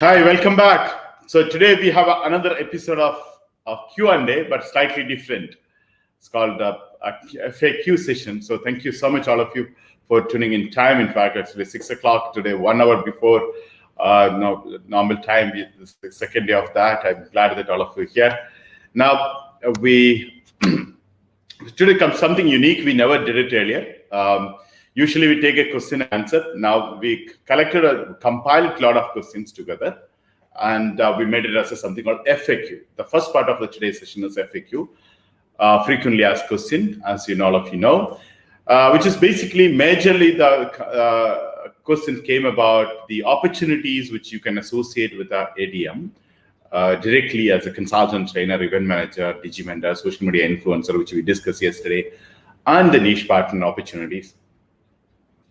Hi, welcome back. So today we have another episode of Q&A, but slightly different. It's called a FAQ session. So thank you so much, all of you, for tuning in time. In fact, actually 6 o'clock today, 1 hour before normal time. This is the second day of that. I'm glad that all of you are here. Now, we today comes something unique. We never did it earlier. Usually we take a question and answer. Now we compiled a lot of questions together, and we made it as something called FAQ. The first part of the today's session is FAQ, frequently asked question, as all of you know, which is basically majorly the question came about the opportunities which you can associate with our ADM directly as a consultant, trainer, event manager, digimenter, social media influencer, which we discussed yesterday, and the niche partner opportunities,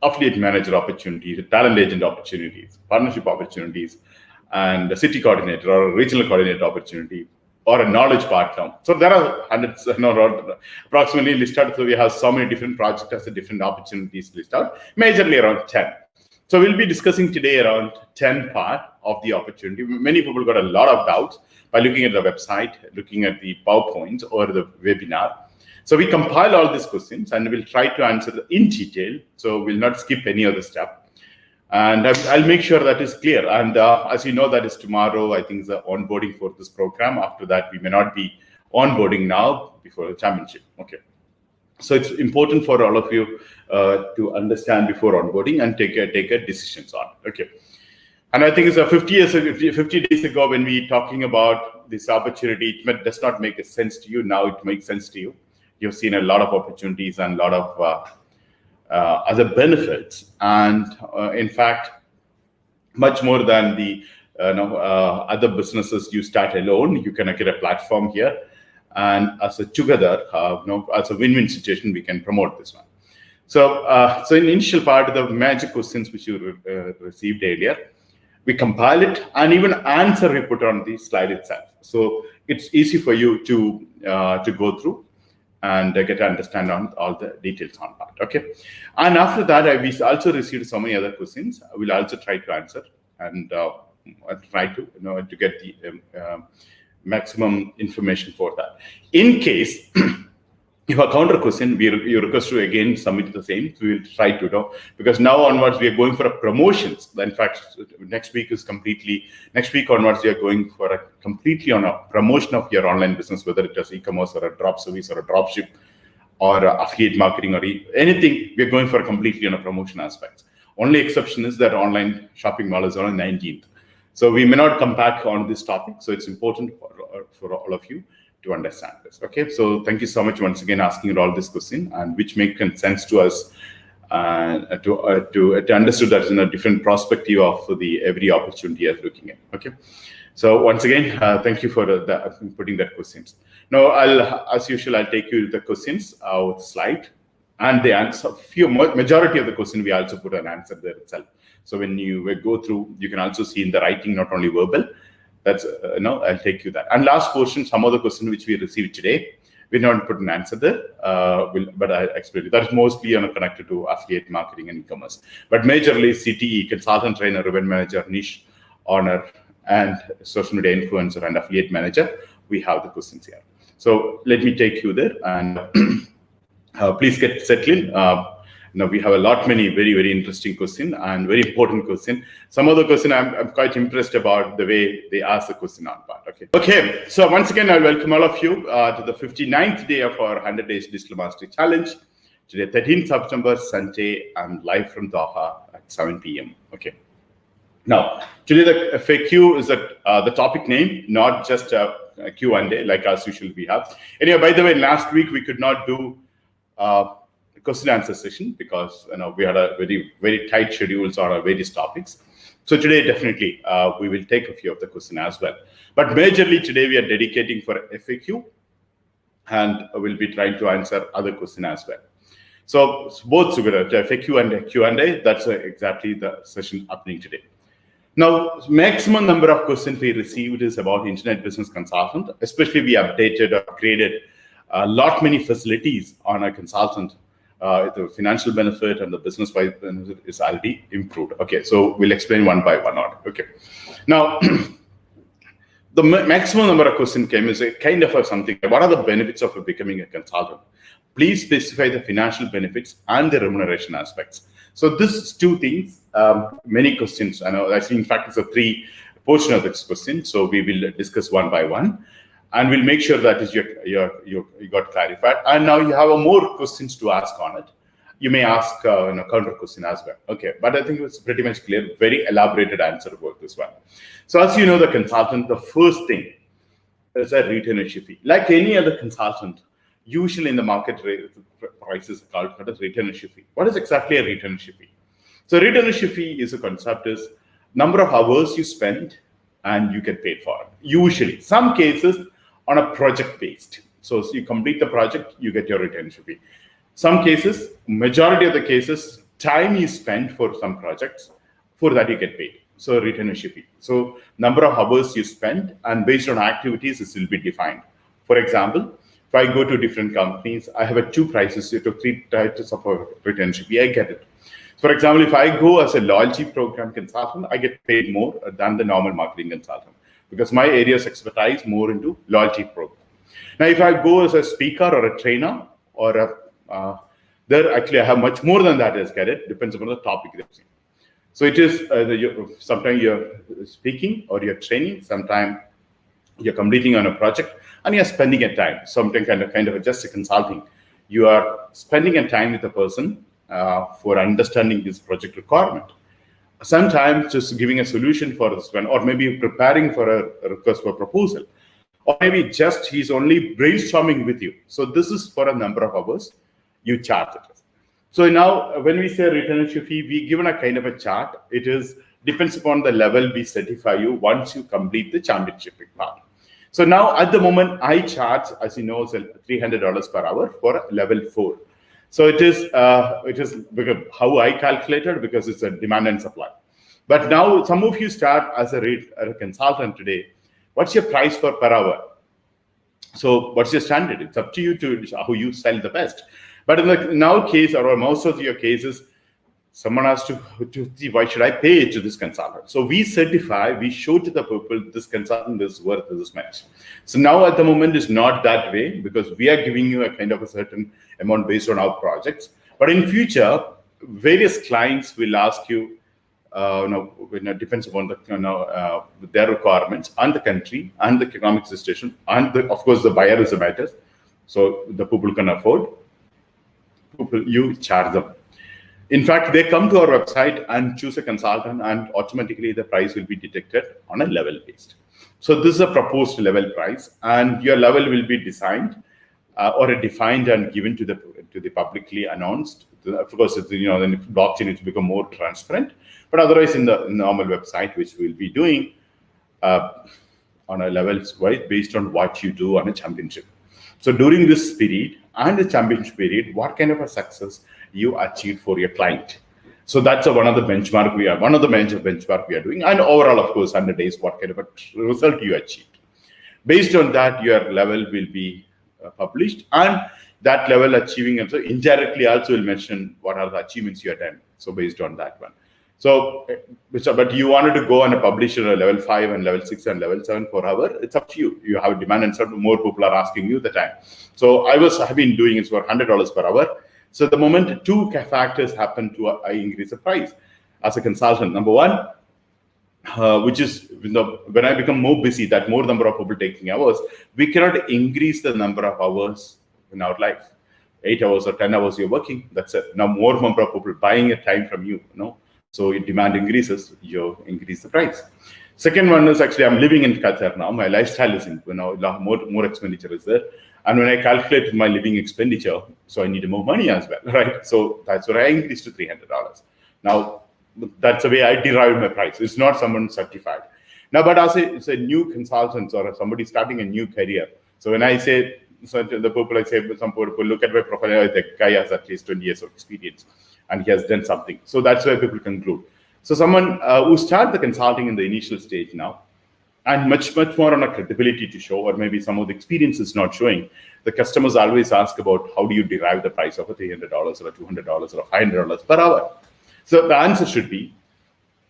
affiliate manager opportunities, talent agent opportunities, partnership opportunities, and a city coordinator or a regional coordinator opportunity, or a knowledge partner. So there are hundreds, approximately listed. So we have so many different projects as different opportunities listed, majorly around 10. So we'll be discussing today around 10 part of the opportunity. Many people got a lot of doubts by looking at the website, looking at the PowerPoint or the webinar. So we compile all these questions and we'll try to answer them in detail. So we'll not skip any other step. And I'll make sure that is clear. And as you know, that is tomorrow, I think, is the onboarding for this program. After that, we may not be onboarding now before the championship. Okay. So it's important for all of you to understand before onboarding and take a decisions on. Okay. And I think it's 50 days ago when we talking about this opportunity, it does not make a sense to you. Now it makes sense to you. You've seen a lot of opportunities and a lot of other benefits, and in fact, much more than the other businesses you start alone. You can get a platform here, and as a together, as a win-win situation, we can promote this one. So, in the initial part, the magic questions which you received earlier, we compile it and even answer we put on the slide itself. So it's easy for you to go through and get to understand on all the details on that. Okay. And after that, we also received so many other questions. I will also try to answer and try to to get the maximum information for that. In case if a counter question, you request to again submit the same. So we will try to because now onwards we are going for a promotions. In fact, next week onwards we are going for a completely on a promotion of your online business, whether it is e-commerce or a drop service or a drop ship or affiliate marketing or anything. We are going for a completely on a promotion aspects. Only exception is that online shopping mall is on the 19th. So we may not come back on this topic. So it's important for all of you to understand this. Okay, so thank you so much once again asking all this question, and which make sense to us to understand that in a different perspective of the every opportunity as looking at. Okay, so once again, thank you for putting that questions. Now, as usual, I'll take you the questions with slide and the answer. Majority of the question we also put an answer there itself. So when you go through, you can also see in the writing, not only verbal. That's I'll take you that. And last portion, some of the question which we received today, we don't put an answer there, but I explained it. That is mostly connected to affiliate marketing and e-commerce. But majorly CTE, consultant, trainer, event manager, niche owner, and social media influencer and affiliate manager, we have the questions here. So let me take you there, and please get settled in. Now we have many very, very interesting question and very important question. Some of the question I'm quite impressed about the way they ask the question on part. Okay. So once again, I welcome all of you to the 59th day of our 100 Days Digital Mastery Challenge. Today, 13th September, Sunday, I'm live from Doha at 7 p.m. Okay. Now, today the FAQ is the topic name, not just a Q&A like as usual we have. Anyway, by the way, last week we could not do question answer session because we had a very, very tight schedules on our various topics. So today definitely we will take a few of the question as well. But majorly today we are dedicating for FAQ, and we'll be trying to answer other question as well. So both together, FAQ and Q&A, that's exactly the session happening today. Now, maximum number of questions we received is about internet business consultant. Especially we updated or created many facilities on a consultant the financial benefit and the business wise benefit is already improved. Okay, so we'll explain one by one. Okay, now the maximum number of questions came is a kind of something. What are the benefits of becoming a consultant? Please specify the financial benefits and the remuneration aspects. So this is two things. Many questions. I know. In fact, it's a three portion of this question. So we will discuss one by one, and we'll make sure that is you got clarified. And now you have more questions to ask on it. You may ask counter question as well. Okay, but I think it's pretty much clear. Very elaborated answer about this one. So as you know, the consultant, the first thing is a retainership fee. Like any other consultant, usually in the market prices called a retainership fee. What is exactly a retainership fee? So retainership fee is a concept is number of hours you spend and you get paid for it. Usually, some cases on a project based. So you complete the project, you get your retainership fee. Some cases, majority of the cases, time you spend for some projects, for that you get paid. So retainership fee. So number of hours you spend and based on activities, this will be defined. For example, if I go to different companies, I have two prices, three types of retainership fee, I get it. For example, if I go as a loyalty program consultant, I get paid more than the normal marketing consultant because my area of expertise more into loyalty program. Now, if I go as a speaker or a trainer or there actually I have much more than that as get it, depends upon the topic. So it is sometimes you're speaking or you're training, sometimes you're completing on a project and you're spending a time, something kind of just a consulting. You are spending a time with a person for understanding this project requirement. Sometimes just giving a solution for this one, or maybe preparing for a request for proposal, or maybe just he's only brainstorming with you. So this is for a number of hours you charge it. So now when we say retainership fee, we given a kind of a chart. It is depends upon the level we certify you once you complete the championship part. So now at the moment I charge, as you know, $300 per hour for level 4. So it is because how I calculated because it's a demand and supply. But now some of you start as a consultant today. What's your price per hour? So what's your standard? It's up to you to how you sell the best. But in the now case or most of your cases, someone has to see why should I pay to this consultant? So we certify, we show to the people this consultant is worth this much. So now at the moment is not that way because we are giving you a kind of a certain amount based on our projects. But in future, various clients will ask you, depends upon the their requirements and the country and the economic situation and of course the buyer is a matter. So the people can afford. You charge them. In fact, they come to our website and choose a consultant and automatically the price will be detected on a level based. So this is a proposed level price and your level will be designed or defined and given to the publicly announced. Of course, then blockchain is become more transparent, but otherwise in the normal website, which we'll be doing on a levels wise based on what you do on a championship. So during this period and the championship period, what kind of a success you achieve for your client. So that's one of the benchmark we are doing. And overall, of course, 100 days, what kind of a result you achieved. Based on that, your level will be published and that level achieving. And so indirectly also will mention what are the achievements you have done. So based on that one. So, but you wanted to go and publish a level 5 and level 6 and level 7 per hour. It's up to you. You have demand and certain more people are asking you the time. So I've been doing it for $100 per hour. So the moment two factors happen to I increase the price as a consultant. Number one, which is when I become more busy, that more number of people taking hours, we cannot increase the number of hours in our life. 8 hours or 10 hours you're working, that's it. Now more number of people buying a time from you, So if demand increases, you increase the price. Second one is actually I'm living in Qatar now. My lifestyle is more expenditure is there. And when I calculate my living expenditure, so I need more money as well, right? So that's where I increased to $300. Now, that's the way I derive my price. It's not someone certified. Now, but as it's a new consultant or somebody starting a new career. So when I say, so the people I say, some people look at my profile, the guy has at least 20 years of experience and he has done something. So that's where people conclude. So someone who starts the consulting in the initial stage now, and much more on a credibility to show, or maybe some of the experience is not showing. The customers always ask about how do you derive the price of a $300 or a $200 or a $500 per hour. So the answer should be,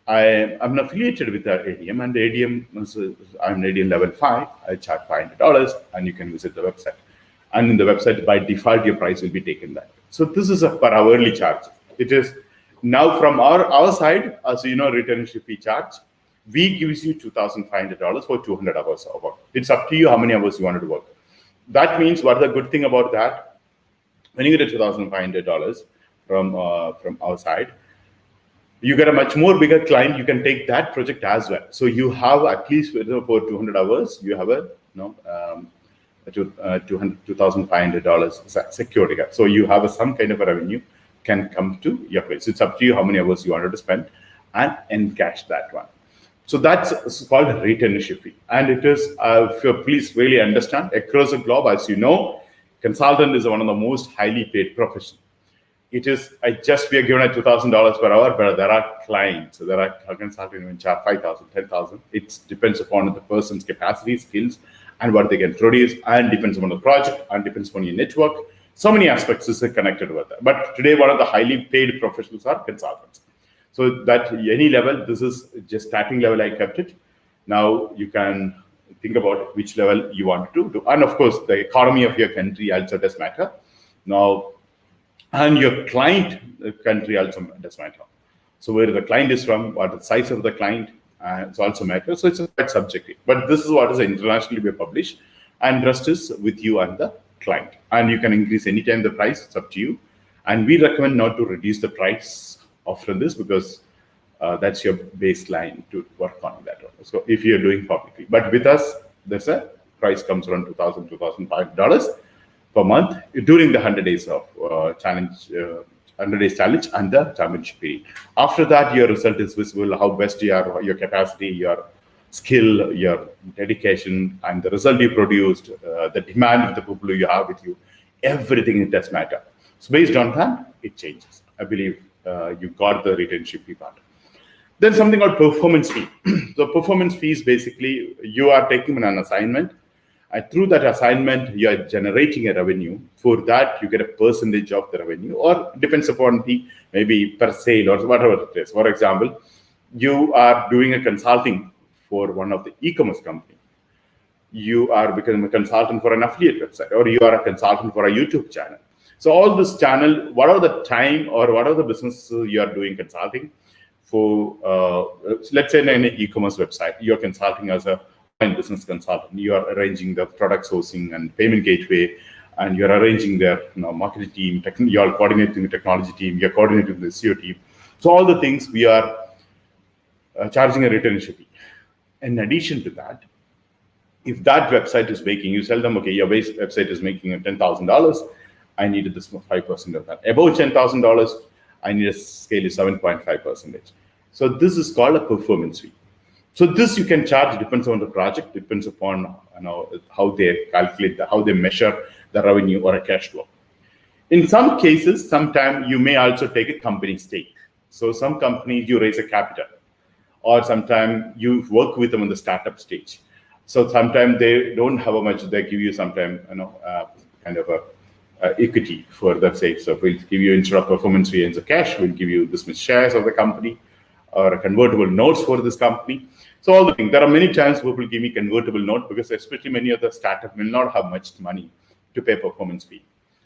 I'm affiliated with the ADM, and the ADM is, I'm ADM level 5. I charge $500, and you can visit the website. And in the website, by default, your price will be taken that way. So this is a per hourly charge. It is now from our side, as you know, retainership fee charge. We gives you $2,500 for 200 hours of work. It's up to you how many hours you wanted to work. That means what the good thing about that, when you get a $2,500 from our side, you get a much more bigger client. You can take that project as well. So you have at least for 200 hours, you have a $2,500 security. So you have some kind of a revenue can come to your place. It's up to you how many hours you wanted to spend and encash that one. So that's called retainership fee. And it is, if you please really understand, across the globe, as you know, consultant is one of the most highly paid professions. It is, we are given a $2,000 per hour, but there are clients, so there are consultants who charge $5,000, $10,000. It depends upon the person's capacity, skills, and what they can produce, and depends on the project, and depends on your network. So many aspects is connected with that. But today, one of the highly paid professionals are consultants. So that any level, this is just starting level, I kept it. Now you can think about which level you want to do. And of course, the economy of your country also does matter. Now, and your client country also does matter. So where the client is from, what the size of the client, it's also matters. So it's quite subjective. But this is what is internationally be published, and rest is with you and the client. And you can increase anytime the price, it's up to you. And we recommend not to reduce the price often this, because that's your baseline to work on that one. So if you're doing publicly, but with us, there's a price comes around $2,000, $2,500 per month during the 100 days of challenge, 100 days challenge and the championship period. After that, your result is visible, how best you are, your capacity, your skill, your dedication, and the result you produced, the demand of the people you have with you, everything, it does matter. So based on that, it changes. I believe you got the retainership fee part. Then something called performance fee. So performance fee is basically you are taking an assignment, and through that assignment, you are generating a revenue. For that, you get a percentage of the revenue, or depends upon the maybe per sale or whatever it is. For example, you are doing a consulting for one of the e-commerce company. You are becoming a consultant for an affiliate website, or you are a consultant for a YouTube channel. So all this channel, what are the time or what are the businesses you are doing consulting for? Let's say in an e-commerce website, you're consulting as a business consultant. You are arranging the product sourcing and payment gateway, and you're arranging their marketing team. You're coordinating the technology team. You're coordinating the SEO team. So all the things we are charging a retainership fee. In addition to that, if that website is making, you tell them, okay, your base website is making $10,000. I needed this 5% of that. Above $10,000, I need a scale of 7.5%. So this is called a performance fee. So this you can charge, depends on the project, depends upon how they calculate, how they measure the revenue or a cash flow. In some cases, sometimes you may also take a company stake. So some companies you raise a capital, or sometimes you work with them on the startup stage. So sometimes they don't have a much, they give you sometimes kind of a equity for that sake. So we'll give you, instead of performance fee as a cash, we'll give you this much shares of the company or a convertible notes for this company. So all the things, there are many times people give me convertible note, because especially many of the startup will not have much money to pay performance fee.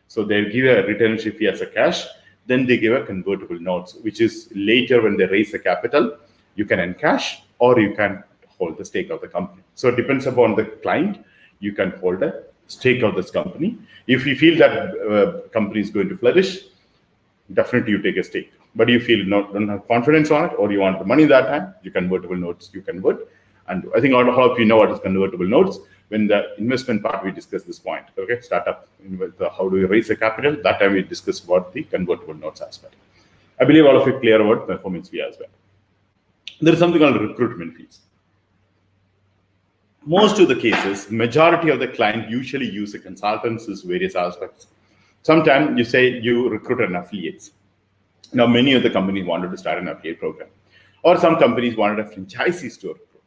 So they'll give a retainership fee as a cash, then they give a convertible notes, which is later when they raise the capital, you can encash or you can hold the stake of the company. So it depends upon the client, you can hold a stake of this company. If you feel that company is going to flourish, definitely you take a stake. But you feel don't have confidence on it, or you want the money that time, you convertible notes, you convert. And I think all of you know what is convertible notes. When the investment part, we discussed this point. Okay, startup, how do we raise the capital? That time we discussed about the convertible notes aspect. I believe all of you clear about performance fee as well. There is something called recruitment fees. Most of the cases, majority of the client usually use the consultants' various aspects. Sometimes you say you recruit an affiliates. Now, many of the companies wanted to start an affiliate program, or some companies wanted a franchisees to recruit.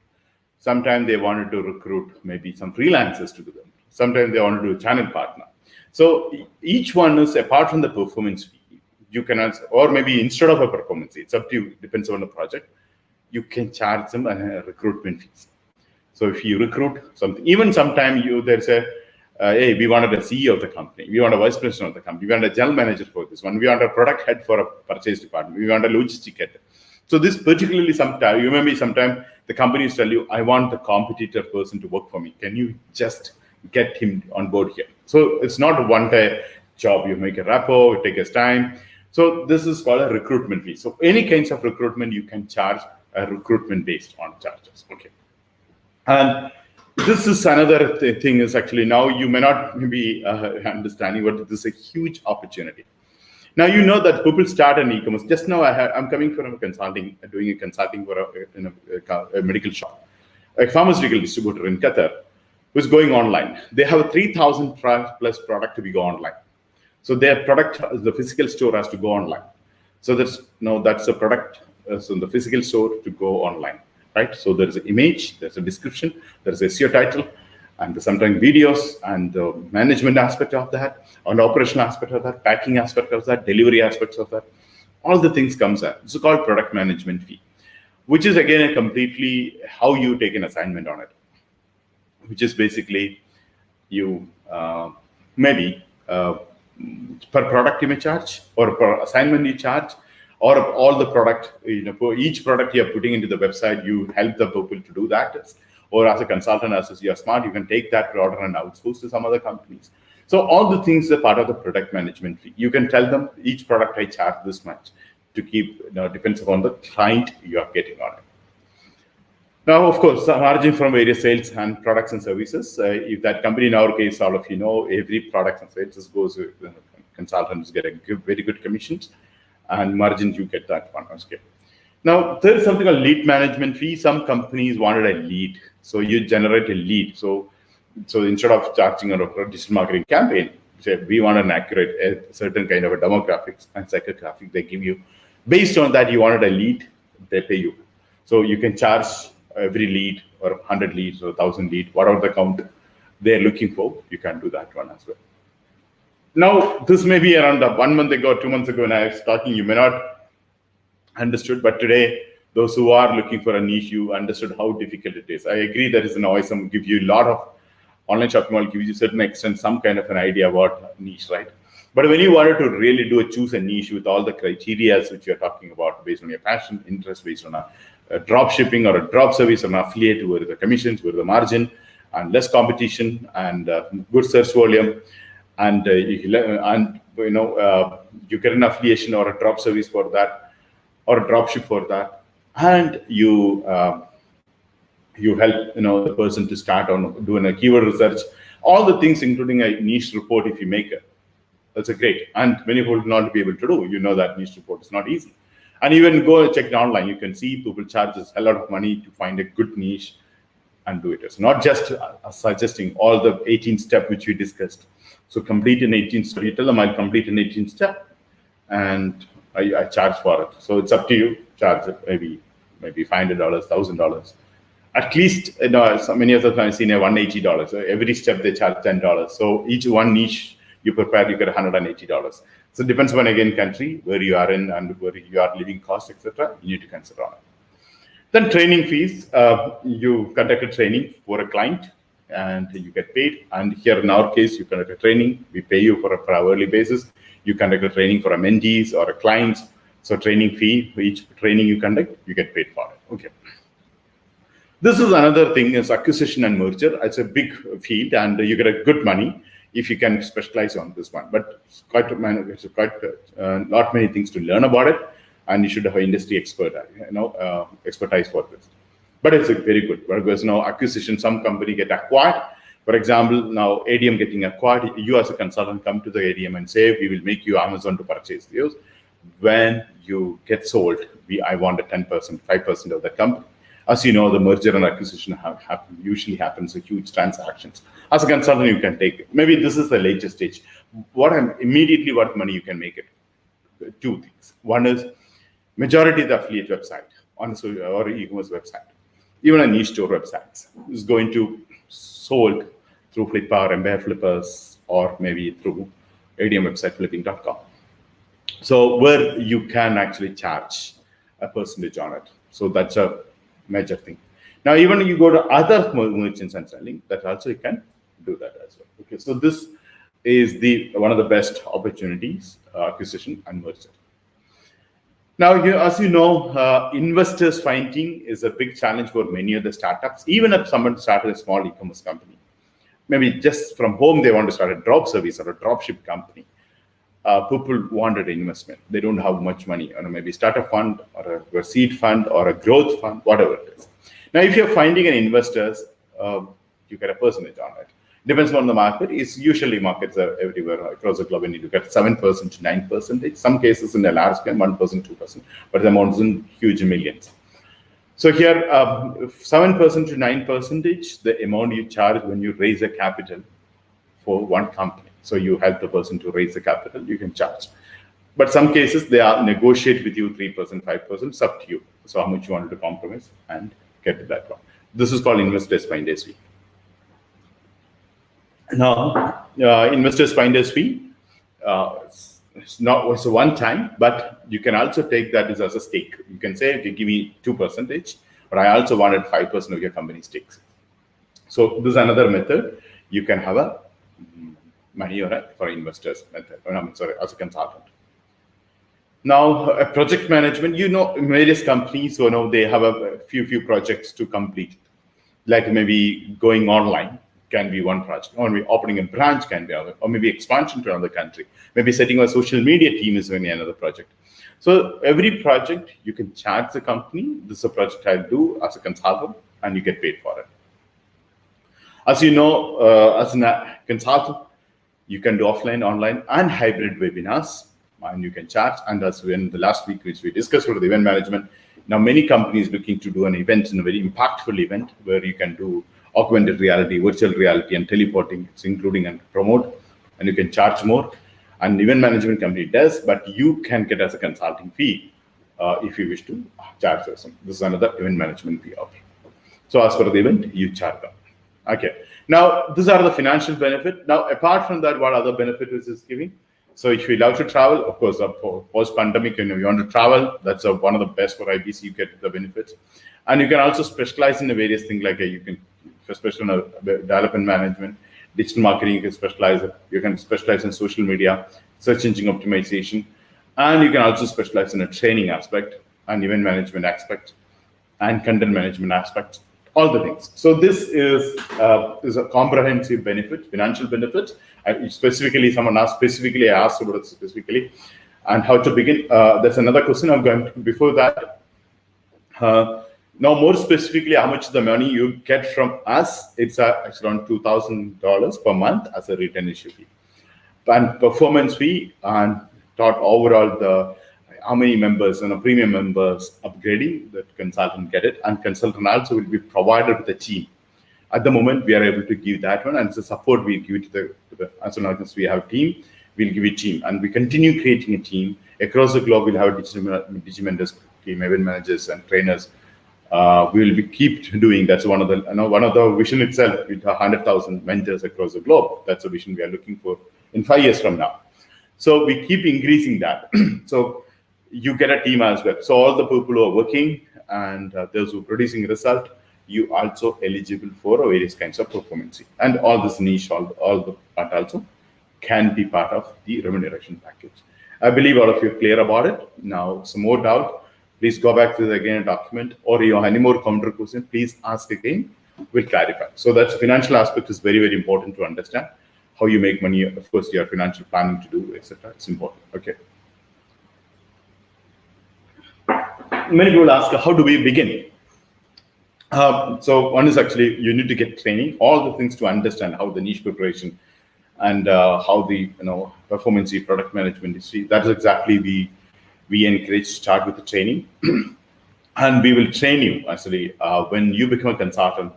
Sometimes they wanted to recruit maybe some freelancers to do them. Sometimes they want to do a channel partner. So each one is apart from the performance fee. You can also, or maybe instead of a performance fee, it's up to you, depends on the project, you can charge them a recruitment fees. So if you recruit something, even sometime there's a, hey, we wanted a CEO of the company, we want a vice president of the company, we want a general manager for this one, we want a product head for a purchase department, we want a logistic head. So this particularly sometime, you remember sometime the companies tell you, I want the competitor person to work for me. Can you just get him on board here? So it's not a one-time job. You make a rapport, it takes time. So this is called a recruitment fee. So any kinds of recruitment, you can charge a recruitment based on charges. Okay. And this is another thing is actually now you may not maybe understanding, but this is a huge opportunity. Now, you know that people start an e-commerce. Just now, I'm coming from consulting, doing a consulting for a medical shop, a pharmaceutical distributor in Qatar, who's going online. They have a 3,000 plus product to be go online. So their product, the physical store has to go online. So that's a product so the physical store to go online, right? So there's an image, there's a description, there's a SEO title, and sometimes videos, and the management aspect of that, and operational aspect of that, packing aspect of that, delivery aspects of that, all the things comes out. It's called product management fee, which is again a completely how you take an assignment on it, which is basically you maybe per product you may charge, or per assignment you charge, or all the product, for each product you're putting into the website, you help the people to do that. Or as a consultant, as you're smart, you can take that order and outsource to some other companies. So all the things are part of the product management fee. You can tell them each product I charge this much to keep, depends upon the client you are getting on it. Now, of course, margin from various sales and products and services. If that company, in our case, all of you know, every product and services goes with consultants get very good commissions, and margins you get that one. Okay. Now, there is something called lead management fee. Some companies wanted a lead. So you generate a lead. So instead of charging a digital marketing campaign, say we want an accurate, a certain kind of a demographics and psychographic they give you. Based on that, you wanted a lead, they pay you. So you can charge every lead or 100 leads or 1,000 leads, whatever the count they're looking for, you can do that one as well. Now, this may be around 1 month ago, 2 months ago when I was talking, you may not understood, but today, those who are looking for a niche, you understood how difficult it is. I agree there is an OSM give you a lot of online shopping mall, give you a certain extent, some kind of an idea about niche, right? But when you wanted to really choose a niche with all the criteria which you're talking about, based on your passion, interest, based on a drop shipping or a drop service or an affiliate, where the commissions, where the margin, and less competition, and good search volume, and you get an affiliation or a drop service for that, or a drop ship for that, and you help the person to start on doing a keyword research, all the things, including a niche report. If you make it, that's a great, and many people will not be able to do. That niche report is not easy, and even go and check it online. You can see people charge a lot of money to find a good niche and do it. It's not just suggesting all the 18 steps which we discussed. So complete an 18 step. You tell them I'll complete an 18 step, and I charge for it. So it's up to you. Charge it maybe $500, $1,000. At least, so many of the times I've seen $180. So every step they charge $10. So each one niche you prepare, you get $180. So it depends on, again, country where you are in and where you are living cost, etc. You need to consider on it. Then training fees. You conduct a training for a client and you get paid. And here in our case, you conduct a training. We pay you for a per hourly basis. You conduct a training for a mentees or a clients. So training fee for each training you conduct, you get paid for it. Okay. This is another thing is acquisition and merger. It's a big field and you get a good money if you can specialize on this one. But it's quite not many things to learn about it, and you should have an industry expert, expertise for this. But it's very good because now acquisition, some company get acquired. For example, now ADM getting acquired, you as a consultant come to the ADM and say, we will make you Amazon to purchase those. When you get sold, I want a 10%, 5% of the company. As you know, the merger and acquisition usually happens, huge transactions. As a consultant, you can take it. Maybe this is the latest stage. What money you can make it? Two things. One is majority of the affiliate website or e-commerce website. even a niche store website is going to sold through Flipper, Empire Flippers, or maybe through ADM website flipping.com. So where you can actually charge a percentage on it. So that's a major thing. Now, even if you go to other merchants and selling, that also you can do that as well. Okay, so this is one of the best opportunities, acquisition and merger. Now, as you know, investors finding is a big challenge for many of the startups. Even if someone started a small e-commerce company, maybe just from home they want to start a drop service or a drop ship company. People wanted investment. They don't have much money, or maybe start a fund or a seed fund or a growth fund, whatever it is. Now, if you're finding an investors, you get a percentage on it. Depends on the market. It's usually markets are everywhere across the globe, and you get 7% to 9%. Some cases in a large scale, 1%, 2%, but the amounts in huge millions. So here, 7% to 9%, the amount you charge when you raise a capital for one company. So you help the person to raise the capital, you can charge. But some cases, they are negotiate with you 3%, 5%, it's up to you. So how much you want to compromise and get to that one. This is called investors finder's fee. Now, investors finder's fee, it's a one time, but you can also take that as a stake. You can say, if you give me 2%, but I also wanted 5% of your company stakes. So this is another method. You can have a money for investors method. I'm sorry, as a consultant. Now, project management, various companies, they have a few projects to complete. Like maybe going online can be one project, or maybe opening a branch can be other, or maybe expansion to another country. Maybe setting a social media team is another project. So every project you can charge the company. This is a project I'll do as a consultant, and you get paid for it. As you know, as a consultant, you can do offline, online, and hybrid webinars, and you can charge. And as in the last week, which we discussed for the event management, now many companies looking to do an event, in a very impactful event, where you can do augmented reality, virtual reality, and teleporting, it's including and promote, and you can charge more. And event management company does, but you can get as a consulting fee if you wish to charge us. This is another event management fee option. So as per the event, you charge them. Okay. Now, these are the financial benefit. Now, apart from that, what other benefit is this giving? So if you love to travel, of course, post-pandemic, you want to travel, that's one of the best for IBC, you get the benefits. And you can also specialize in the various things, like you can specialize in development management, digital marketing, you can specialize in social media, search engine optimization, and you can also specialize in a training aspect, and event management aspect, and content management aspect. All the things. So this is a comprehensive benefit, financial benefit. Someone asked specifically, I asked about it specifically, and how to begin. There's another question I'm going to, before that. Now, more specifically, how much the money you get from us, it's around $2,000 per month as a return issue fee. And performance fee, and thought overall how many members, premium members upgrading, that consultant get it, and consultant also will be provided with a team. At the moment, we are able to give that one, and it's a support we give to the as long as we have a team, we'll give a team, and we continue creating a team across the globe. We'll have a digital team, event managers and trainers. We will keep doing. That's one of the vision itself. With 100,000 mentors across the globe. That's a vision we are looking for in 5 years from now. So we keep increasing that. So you get a team as well. So all the people who are working and those who are producing result, you also eligible for various kinds of performance. And all this niche, all the part also can be part of the remuneration package. I believe all of you are clear about it. Now, some more doubt, please go back to the document, or you have any more counter question, please ask again. We'll clarify. So that's financial aspect is very, very important to understand. How you make money, of course, your financial planning to do, etc. It's important. Okay. Many people ask, how do we begin? So one is actually, you need to get training, all the things to understand how the niche preparation and how the performance product management is. That's exactly we encourage to start with the training. And we will train you actually when you become a consultant.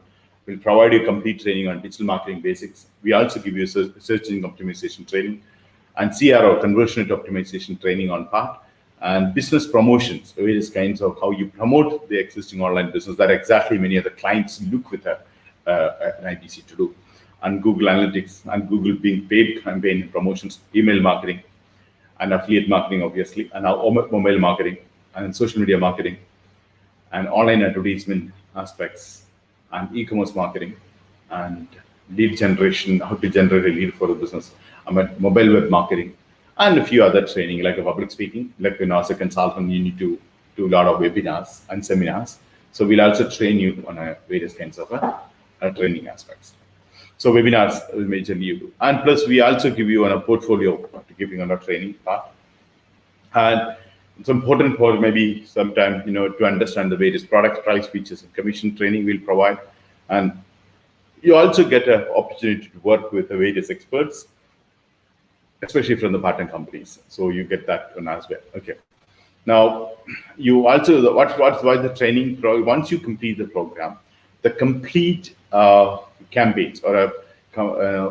We'll provide you complete training on digital marketing basics. We also give you search engine optimization training and CRO, conversion rate optimization training on part. and business promotions, various kinds of how you promote the existing online business. That exactly many of the clients look with an IBC to do. And Google Analytics and Google being paid campaign promotions, email marketing, and affiliate marketing, obviously, and now mobile marketing and social media marketing and online advertisement aspects and e-commerce marketing and lead generation, how to generate a lead for the business, mobile web marketing, and a few other training like a public speaking. Like as a consultant, you need to do a lot of webinars and seminars. So we'll also train you on various kinds of training aspects. So webinars will majorly you do. And plus we also give you a portfolio to giving on a training part. And it's important for maybe sometime, to understand the various product price features and commission training we'll provide. And you also get an opportunity to work with the various experts, especially from the partner companies. So you get that one as well. Okay. Now, you also, why the training, once you complete the program, the complete campaigns or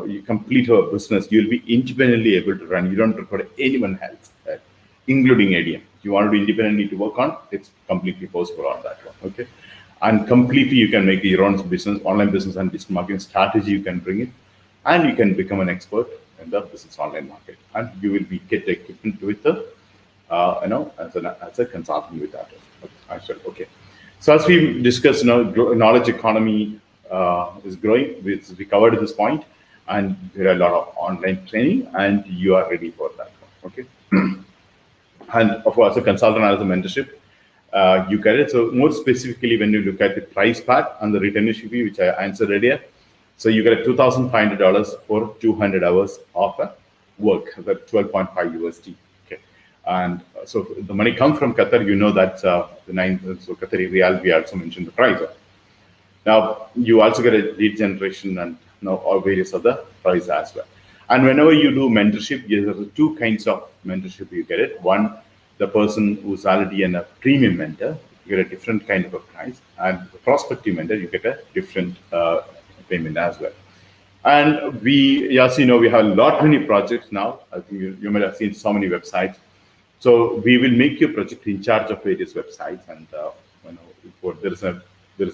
you complete a business, you'll be independently able to run. You don't require anyone else, right? Including ADM. You want to be independently to work on, it's completely possible on that one. Okay. And completely you can make your own business, online business and business marketing strategy, you can bring it, and you can become an expert in the business online market. And you will be get equipment with the, as a consultant with that as well. Okay. So as we discussed, knowledge economy is growing. We covered at this point, and there are a lot of online training, and you are ready for that. Okay. And of course, a consultant as a mentorship, you get it. So more specifically, when you look at the price part and the retainership fee, which I answered earlier, so you get $2,500 for 200 hours of work, that's 12.5 USD. Okay, and so the money comes from Qatar. That's the 9. So Qatari Riyal, we also mentioned the price. Now you also get a lead generation and all various other price as well. And whenever you do mentorship, there are two kinds of mentorship you get it. One, the person who's already a premium mentor, you get a different kind of a price. And the prospective mentor, you get a different payment as well. And we, as you know, we have a lot many projects now. I think you might have seen so many websites. So we will make your project in charge of various websites, and if there is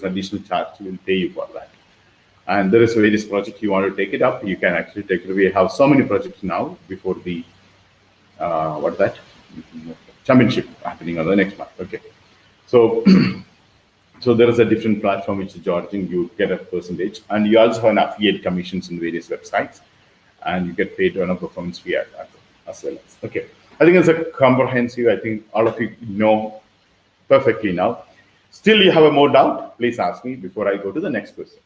an additional charge, we will pay you for that. And there is various projects you want to take it up, you can actually take it. We have so many projects now before the championship happening on the next month. Okay, so so there is a different platform which is charging. You get a percentage, and you also have an affiliate commissions in various websites, and you get paid on a performance fee as well. Okay, I think it's a comprehensive. I think all of you know perfectly now. Still, you have a more doubt? Please ask me before I go to the next question.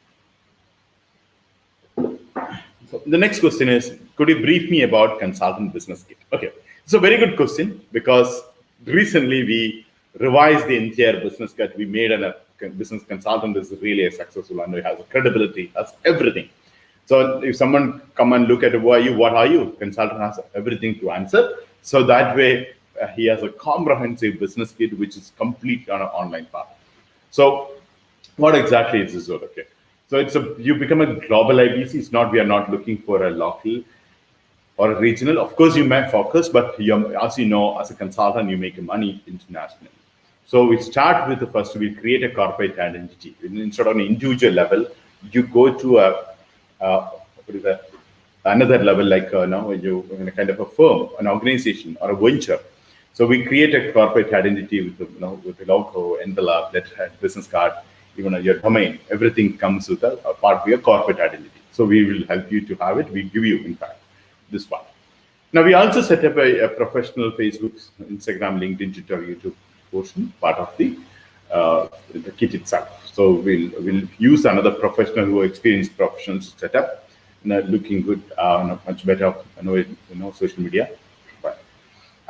So the next question is, could you brief me about consultant business kit? Okay, it's a very good question, because recently we revised the entire business kit. We made a business consultant is really a successful, and it has a credibility, has everything. So if someone come and look at who are you, what are you, consultant has everything to answer. So that way he has a comprehensive business kit which is complete on an online path. So what exactly is this? Okay. So you become a global IBC. It's not, we are not looking for a local or a regional. Of course, you may focus, but as you know, as a consultant, you make money internationally. So we start with first, we create a corporate identity. Instead of an individual level, you go to another level, like now you in a kind of a firm, an organization, or a venture. So we create a corporate identity with the logo, envelope, letterhead, business card, even your domain. Everything comes with a part of your corporate identity. So we will help you to have it. We give you, in fact, this part. Now we also set up a professional Facebook, Instagram, LinkedIn, Twitter, YouTube portion, part of the kit itself. So we'll use another professional who are experienced professionals to set up, looking good, much better, social media.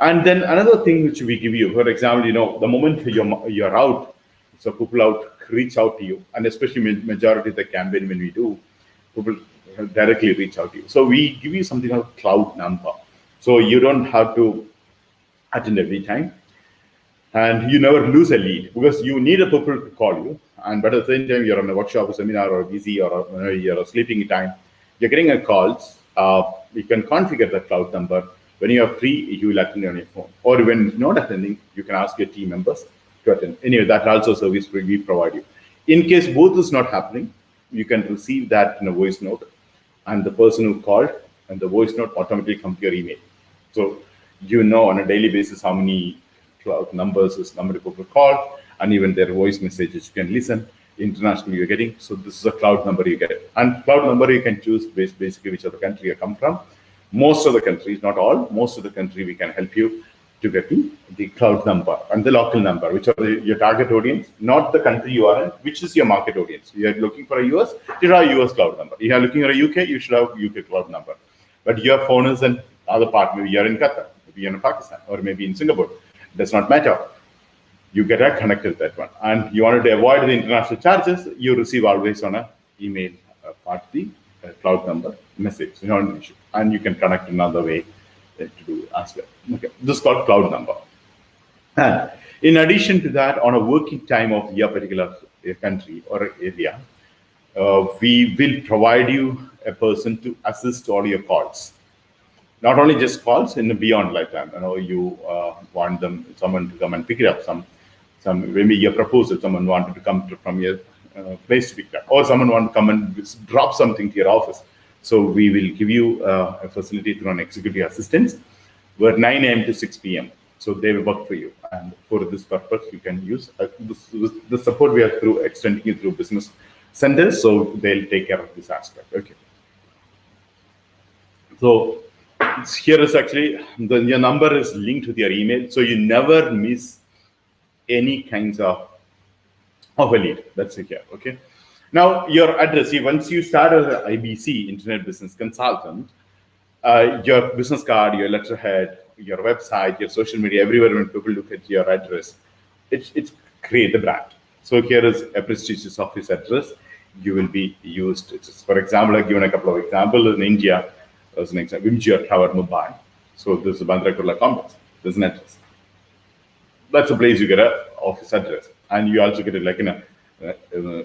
And then another thing which we give you, for example, the moment you're out, so people reach out to you, and especially majority of the campaign when we do, people directly reach out to you. So we give you something called cloud number. So you don't have to attend every time, and you never lose a lead, because you need a people to call you. But at the same time, you're on a workshop, or seminar, or busy, or you're sleeping time, you're getting a calls. You can configure the cloud number, When you are free, you will attend on your phone. Or when not attending, you can ask your team members to attend. Anyway, that also service we provide you. In case both is not happening, you can receive that in a voice note, and the person who called and the voice note automatically come to your email. So you know on a daily basis how many cloud numbers is number of people called, and even their voice messages you can listen internationally you're getting. So this is a cloud number you get, and cloud number you can choose basically which other country you come from. Most of the countries, not all, most of the country we can help you to get the cloud number and the local number, which are your target audience, not the country you are in, which is your market audience. You are looking for a US, you have a US cloud number. You are looking at a UK, you should have a UK cloud number. But your phone is in other part, maybe you're in Qatar, maybe you're in Pakistan, or maybe in Singapore. It does not matter. You get connected to that one. And you wanted to avoid the international charges, you receive always on a email part the cloud number message, not an issue. And you can connect another way to do as well. Okay, this is called cloud number. And in addition to that, on a working time of your particular country or area, we will provide you a person to assist all your calls. Not only just calls in the beyond lifetime. You want someone to come and pick it up. Some maybe your proposal, someone wanted to come from your place to pick it up, or someone want to come and drop something to your office. So we will give you a facility through an executive assistant, where 9 a.m. to 6 p.m. So they will work for you, and for this purpose, you can use the support we are through extending it through business centers. So they'll take care of this aspect. Okay. So here is actually your number is linked with your email, so you never miss any kinds of a lead. That's secure. Okay. Now your address. Once you start as an IBC, Internet Business Consultant, your business card, your letterhead, your website, your social media, everywhere when people look at your address, it's create the brand. So here is a prestigious office address. You will be used. Just for example, I've given a couple of examples in India. As an example, Vimjia Tower, Mumbai. So this is Bandra Kurla complex. There's an address. That's a place you get an office address, and you also get it like in a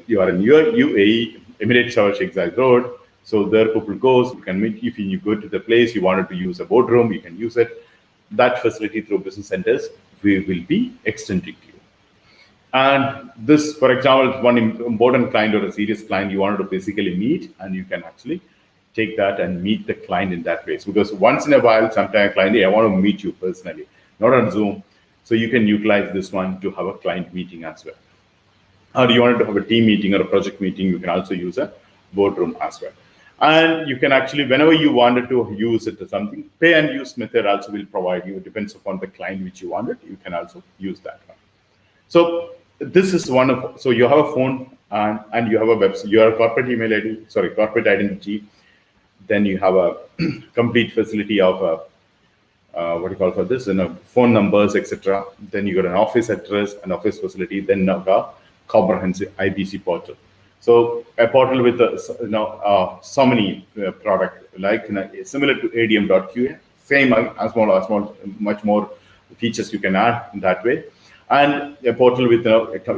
you are in your UAE, Emirates Shower Sheikh Zayed Road. So there people goes. You can meet if you go to the place you wanted to use a boardroom, you can use it. That facility through business centers we will be extending to you. And this, for example, one important client or a serious client you wanted to physically meet, and you can actually take that and meet the client in that way. Because once in a while, sometimes a client, hey, I want to meet you personally, not on Zoom. So you can utilize this one to have a client meeting as well. Or you wanted to have a team meeting or a project meeting, you can also use a boardroom as well. And you can actually, whenever you wanted to use it or something, pay and use method also will provide you. It depends upon the client which you wanted. You can also use that one. So this is one of, so you have a phone and you have a website, your corporate email ID, corporate identity. Then you have a complete facility of what do you call for this, phone numbers, etc. Then you got an office address, an office facility, then a comprehensive IBC portal. So a portal with so many product like similar to ADM.QA, same as small, much more features you can add in that way. And a portal with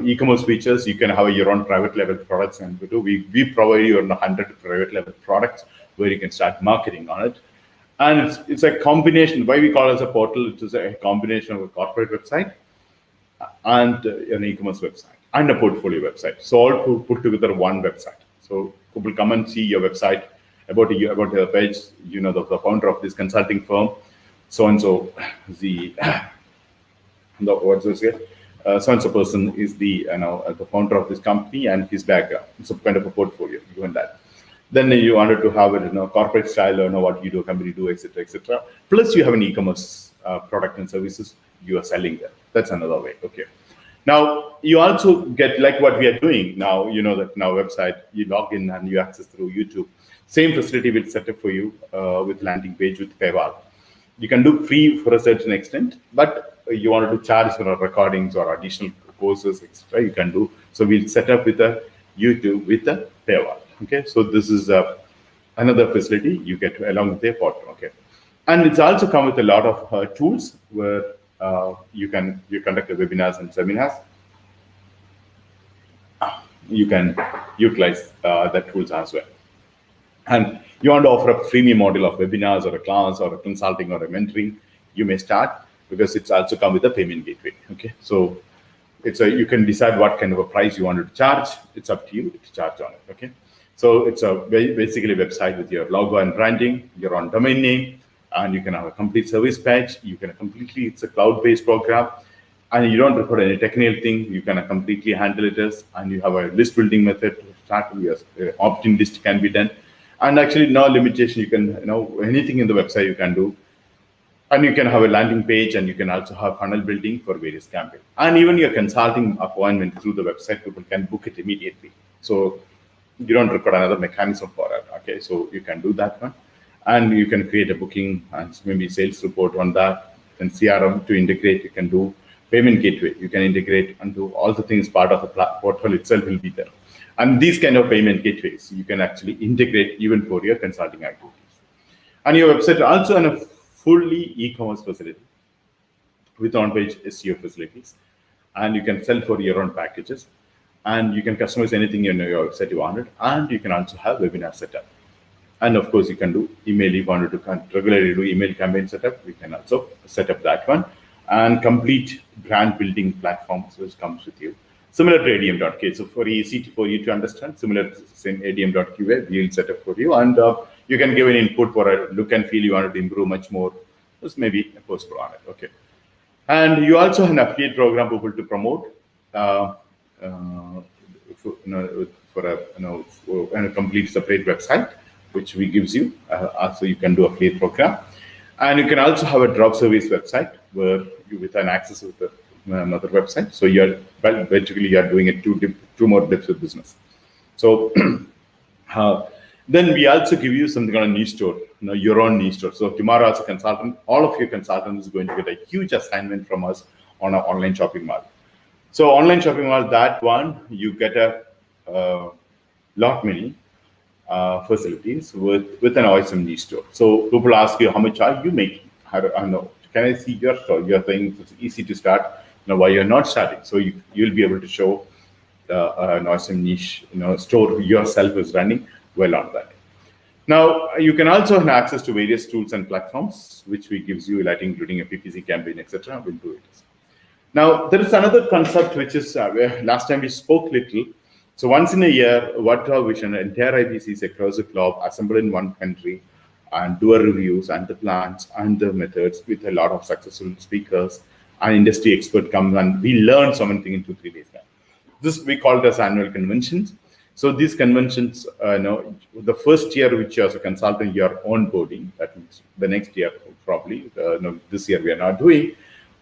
e-commerce features, you can have your own private label products, and we provide you 100 private label products where you can start marketing on it. And it's a combination. Why we call it as a portal? It is a combination of a corporate website and an e-commerce website and a portfolio website. So all put together one website. So people come and see your website about your page. The founder of this consulting firm, so and so, so and so person is the founder of this company and his background. It's a kind of a portfolio. Given that. Then you wanted to have it, corporate style, what you do, company do, etc., etc. Plus, you have an e-commerce product and services you are selling there. That's another way. Okay. Now you also get like what we are doing now. That now website you log in and you access through YouTube. Same facility will set up for you with landing page with paywall. You can do free for a certain extent, but you wanted to charge for recordings or additional courses, etc. You can do. So we'll set up with a YouTube with a paywall. Okay, so this is another facility you get along with the portal. Okay, and it's also come with a lot of tools where you conduct webinars and seminars. You can utilize the tools as well. and you want to offer a freemium model of webinars or a class or a consulting or a mentoring, you may start, because it's also come with a payment gateway. Okay, so you can decide what kind of a price you wanted to charge. It's up to you to charge on it. Okay, so it's basically a website with your logo and branding, your own domain name, and you can have a complete service page. It's a cloud-based program, and you don't record any technical thing. You can completely handle it as, and you have a list building method to start with. Your opt-in list can be done, and actually no limitation. You can anything in the website you can do, and you can have a landing page, and you can also have funnel building for various campaigns, and even your consulting appointment through the website, people can book it immediately. So you don't record another mechanism for it. Okay, so you can do that one, and you can create a booking and maybe sales report on that, and CRM to integrate. You can do payment gateway. You can integrate and do all the things. Part of the portal itself will be there, and these kind of payment gateways you can actually integrate even for your consulting activities. And your website also in a fully e-commerce facility with on-page SEO facilities, and you can sell for your own packages, and you can customize anything in your website you wanted, and you can also have webinar setup. And of course, you can do email. If you wanted to regularly do email campaign setup, we can also set up that one, and complete brand building platforms which comes with you. Similar to ADM.K. So for you to understand, similar to same ADM.QA, we'll set up for you, and you can give an input for a look and feel you wanted to improve much more. Just maybe a post on it. Okay. And you also have an affiliate program people to promote for a complete separate website, which we gives you. Also, you can do affiliate program, and you can also have a drop service website where you with an access with another website. So basically you are doing it two more depths of business. So then we also give you something on a niche store, your own niche store. So tomorrow as a consultant, all of your consultants is going to get a huge assignment from us on our online shopping mall. So online shopping mall, that one, you get a lot many facilities with an awesome niche store. So people ask you, how much are you making? I know. Can I see your store? You're saying it's easy to start. Why you're not starting? So you'll be able to show an awesome niche store yourself is running well on that. Now you can also have access to various tools and platforms which we gives you, like including a PPC campaign, etc. We'll do it. Now there is another concept which is last time we spoke little. So once in a year, what our vision, entire IBCs across the globe assemble in one country and do a reviews and the plans and the methods with a lot of successful speakers and industry expert comes, and we learn something in 2-3 days time. This we call it as annual conventions. So these conventions, the first year which as a consultant you're onboarding, that means the next year probably, this year we are not doing,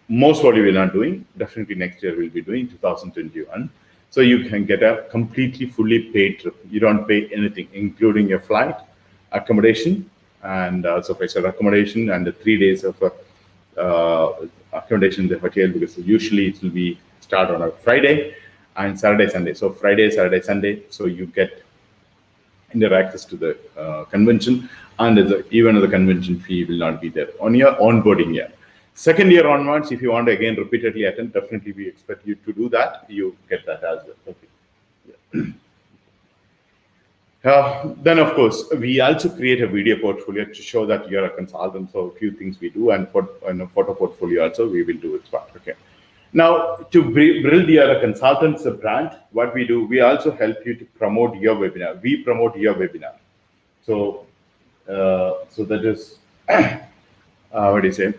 most probably we're not doing, definitely next year we'll be doing 2021. So you can get a completely fully paid trip. You don't pay anything, including your flight, accommodation, and also special accommodation, and the 3 days of accommodation in the hotel, because usually it will be start on a Friday and Saturday, Sunday. So Friday, Saturday, Sunday. So you get indirect access to the convention, and even the convention fee will not be there on your onboarding year. Second year onwards, if you want to again repeatedly attend, definitely we expect you to do that. You get that as well. Okay. Then, of course, we also create a video portfolio to show that you're a consultant. So a few things we do, and for a photo portfolio also we will do it. Okay. Now, to build your consultant's brand, what we do, we also help you to promote your webinar. We promote your webinar. So, so that is what do you say?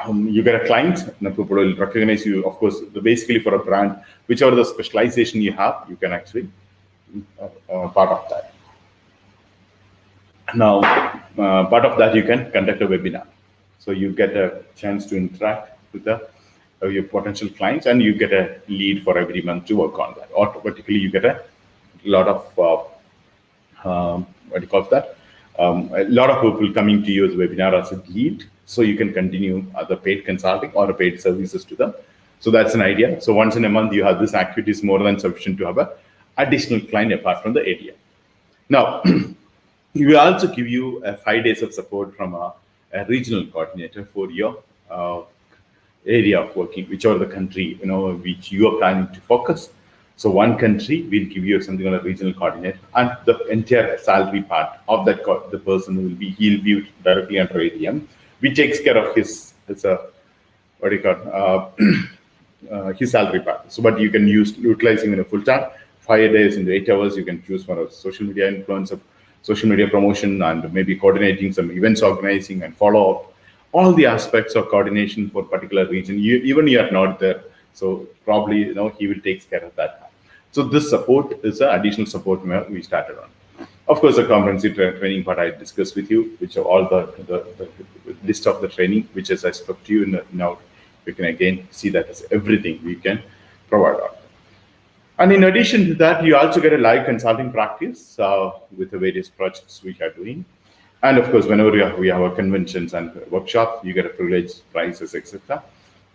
You get a client, and people will recognize you. Of course, basically for a brand, whichever the specialization you have, you can actually part of that. Now, part of that you can conduct a webinar. So you get a chance to interact with your potential clients, and you get a lead for every month to work on that. Automatically, you get a lot of what do you call that? A lot of people coming to you as a webinar as a lead, so you can continue other paid consulting or paid services to them. So that's an idea. So once in a month, you have this activity is more than sufficient to have a additional client apart from the ADM. Now, we will also give you 5 days of support from a regional coordinator for your area of working, whichever the country which you are planning to focus. So one country will give you something on a regional coordinator, and the entire salary part of that the person will be he'll be directly under ATM, which takes care of his what do you call his salary part. So, but you can utilize him in a full time, 5 days into 8 hours. You can choose for a social media influencer, social media promotion, and maybe coordinating some events, organizing and follow up. All the aspects of coordination for particular region. Even you are not there, so probably he will take care of that. So this support is an additional support we started on. Of course, the comprehensive training part I discussed with you, which are all the list of the training, which as I spoke to you now, you can again see that as everything we can provide on. And in addition to that, you also get a live consulting practice with the various projects we are doing. And of course, whenever we have our conventions and workshops, you get a privileged prices, etc.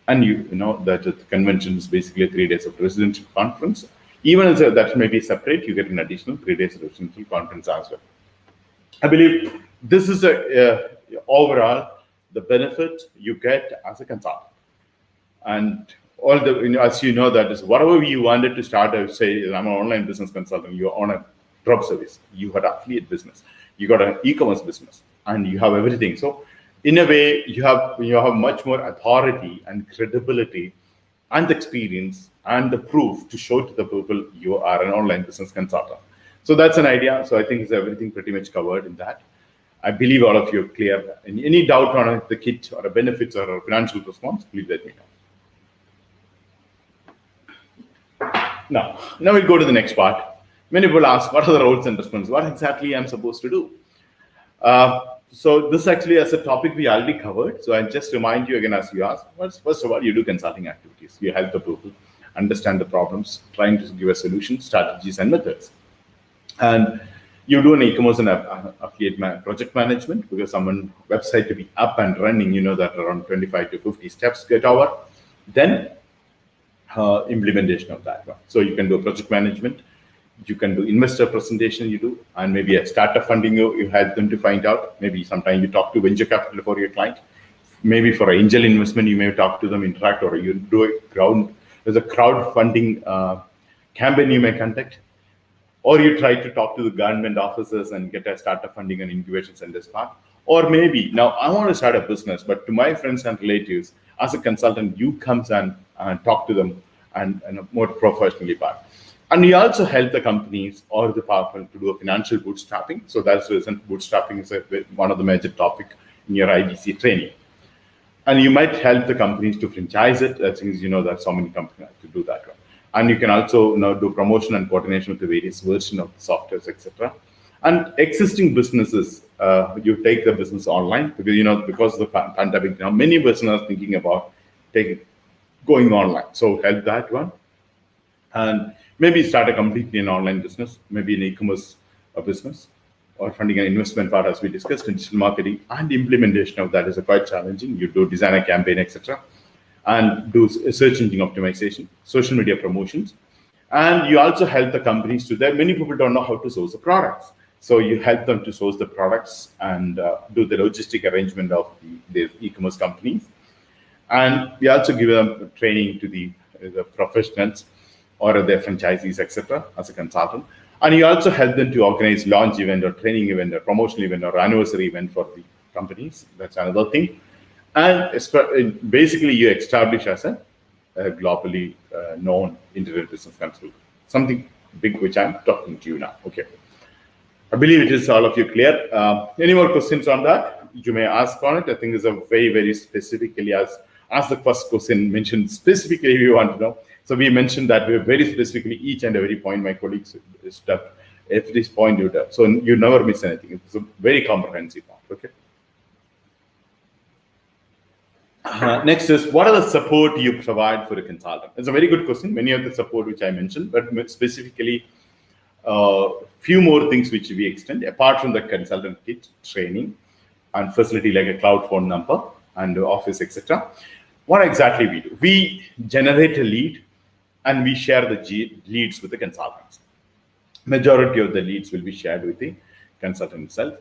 And you know that the convention is basically 3 days of residential conference. Even if that may be separate, you get an additional 3 days residential conference as well. I believe this is overall the benefit you get as a consultant. And all the, as you know, that is whatever you wanted to start, I would say, I'm an online business consultant, you're on a drop service, you had affiliate business, you got an e-commerce business, and you have everything. So in a way, you have much more authority and credibility and experience and the proof to show to the people you are an online business consultant. So that's an idea. So I think it's everything pretty much covered in that. I believe all of you are clear. Any doubt on the kit or the benefits or a financial response, please let me know. Now we'll go to the next part. Many people ask, what are the roles and responsibilities? What exactly I'm supposed to do? So this actually as a topic we already covered. So I'll just remind you again as you ask. First of all, you do consulting activities. You help the people understand the problems, trying to give a solution, strategies and methods. And you do an e-commerce and affiliate project management, because someone website to be up and running, you know that around 25 to 50 steps get over. Then implementation of that one. So you can do project management, you can do investor presentation, you do, and maybe a startup funding, you help them to find out. Maybe sometime you talk to venture capital for your client. Maybe for an angel investment, you may talk to them, interact, or you do there's a crowdfunding campaign you may conduct, or you try to talk to the government offices and get a startup funding and incubation centers part. Or maybe now I want to start a business, but to my friends and relatives, as a consultant, you come and talk to them and more professionally part. And we also help the companies or the people to do a financial bootstrapping. So that's the reason bootstrapping is one of the major topic in your IBC training. And you might help the companies to franchise it. That means you know that so many companies have to do that one. And you can also do promotion and coordination with the various versions of the softwares, etc. And existing businesses, you take the business online because of the pandemic now, many businesses are thinking about going online. So help that one. And maybe start a completely an online business, maybe an e-commerce business, or funding an investment part as we discussed, in digital marketing, and implementation of that is quite challenging. You do design a campaign, etc., and do search engine optimization, social media promotions, and you also help the companies to that. Many people don't know how to source the products, so you help them to source the products and do the logistic arrangement of the e-commerce companies. And we also give them training to the professionals or their franchisees, etc., as a consultant. And you also help them to organize launch event or training event or promotional event or anniversary event for the companies. That's another thing. And basically, you establish as a globally known internet business consultant. Something big which I'm talking to you now. Okay. I believe it is all of you clear. Any more questions on that? You may ask on it. I think it's a very, very specifically as the first question mentioned specifically if you want to know. So we mentioned that we very specifically each and every point my colleagues stuff every point you do. So you never miss anything. It's a very comprehensive part. Okay. Next is, what are the support you provide for a consultant? It's a very good question. Many of the support which I mentioned, but specifically few more things which we extend apart from the consultant kit, training and facility like a cloud phone number and office, etc. What exactly we do? We generate a lead and we share the leads with the consultants. Majority of the leads will be shared with the consultant itself.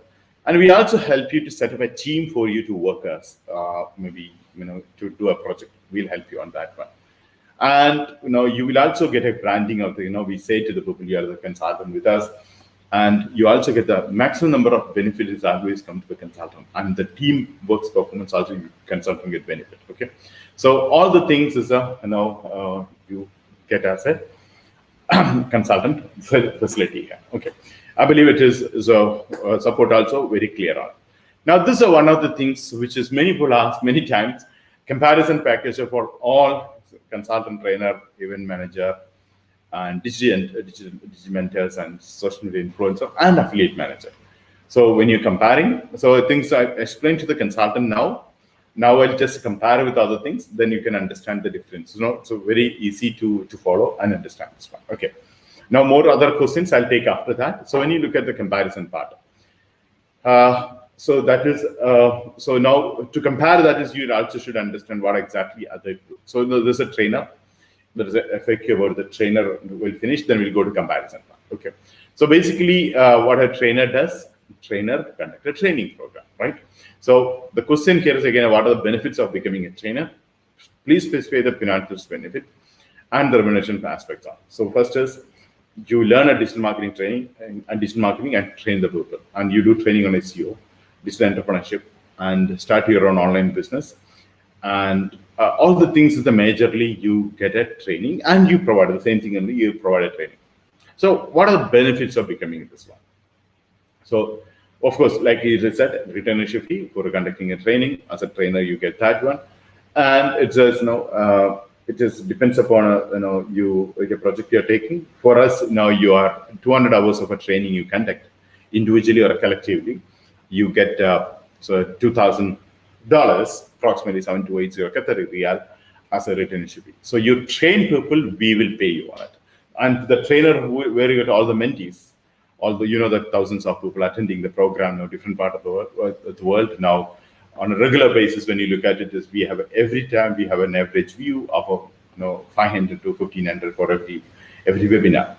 And we also help you to set up a team for you to work as, maybe, to do a project. We'll help you on that one. And you will also get a branding of the, we say to the people, you are the consultant with us, and you also get the maximum number of benefits always come to the consultant, and the team works performance also consultant get benefit. Okay, so all the things is you get as a consultant facility here. Okay, I believe it is support also very clear on. Now this is one of the things which is many people ask many times: comparison package for all consultant, trainer, event manager, and digital mentors, and social media influencer, and affiliate manager. So when you're comparing, so things I explained to the consultant now I'll just compare with other things, then you can understand the difference. So very easy to follow and understand this one. Okay. Now more other questions I'll take after that. So when you look at the comparison part, so that is so now to compare, that is, you also should understand what exactly other do. So there's a trainer. There is a FAQ about the trainer will finish, then we'll go to comparison part. Okay. So basically, what a trainer does, trainer conduct a training program, right? So the question here is again, what are the benefits of becoming a trainer? Please specify the financial benefit and the remuneration aspects of. So first is you learn a digital marketing training and digital marketing and train the people, and you do training on SEO, digital entrepreneurship, and start your own online business, and all the things is the majorly you get a training, and you provide the same thing, only you provide a training. So what are the benefits of becoming this one? So of course, like you said, retainership fee for conducting a training. As a trainer, you get that one, and it says it just depends upon the project you're taking. For us now, you are 200 hours of a training you conduct individually or collectively. You get so $2,000, approximately 7,280 Qatari riyal, as a retainership fee. So you train people, we will pay you on it, and the trainer where you get all the mentees. Although that thousands of people attending the program, different part of the world now, on a regular basis, when you look at it, is we have every time we have an average view of 500 to 1,500 for every webinar.